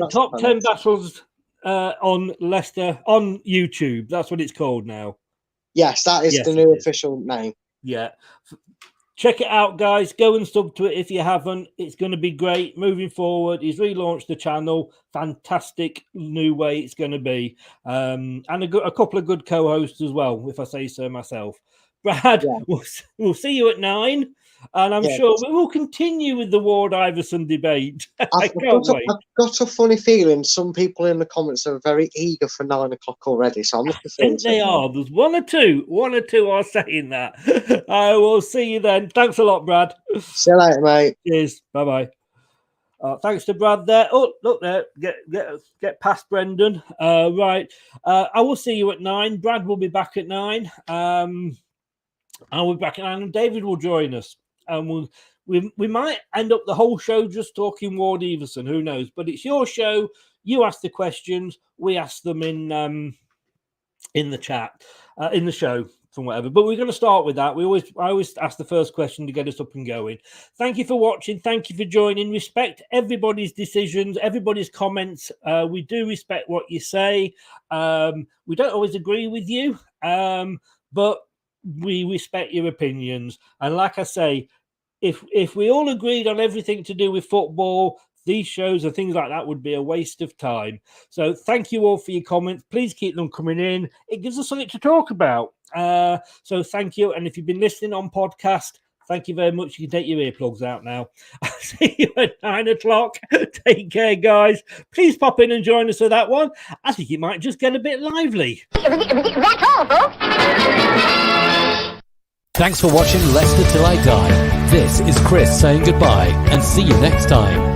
top 10 battles on Leicester on YouTube. That's what it's called now. Yes, that is the new official name. Yeah. Check it out, guys. Go and sub to it if you haven't. It's going to be great moving forward. He's relaunched the channel. Fantastic new way it's going to be. And a couple of good co-hosts as well, if I say so myself. Brad, we'll see you at 9. And I'm sure we will continue with the Ward Iverson debate. I've got a funny feeling some people in the comments are very eager for 9 o'clock already. So I'm looking forward to it. They are. There's one or two are saying that. I will see you then. Thanks a lot, Brad. See you later, mate. Cheers. Bye-bye. Thanks to Brad there. Oh, look there. Get past Brendan. Right. I will see you at 9. Brad will be back at 9. I'll be back at 9 and David will join us. And we might end up the whole show just talking Ward Everson. Who knows? But it's your show. You ask the questions. We ask them in the chat, in the show, from whatever. But we're going to start with that. I always ask the first question to get us up and going. Thank you for watching. Thank you for joining. Respect everybody's decisions, everybody's comments. We do respect what you say. We don't always agree with you, but we respect your opinions. And like I say, if we all agreed on everything to do with football, these shows and things like that would be a waste of time. So thank you all for your comments. Please keep them coming in. It gives us something to talk about. So thank you. And if you've been listening on podcast, thank you very much. You can take your earplugs out now. I'll see you at 9 o'clock. Take care, guys. Please pop in and join us for that one. I think it might just get a bit lively. That's all, folks. Thanks for watching Leicester Till I Die. This is Chris saying goodbye and see you next time.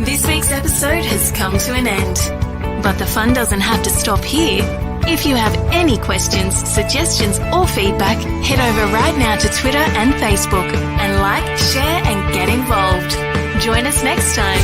This week's episode has come to an end. But the fun doesn't have to stop here. If you have any questions, suggestions, or feedback, head over right now to Twitter and Facebook and like, share, and get involved. Join us next time.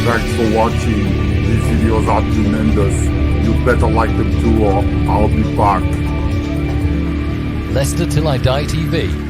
Thanks for watching. These videos are tremendous. You better like them too, or I'll be back. Leicester Till I Die TV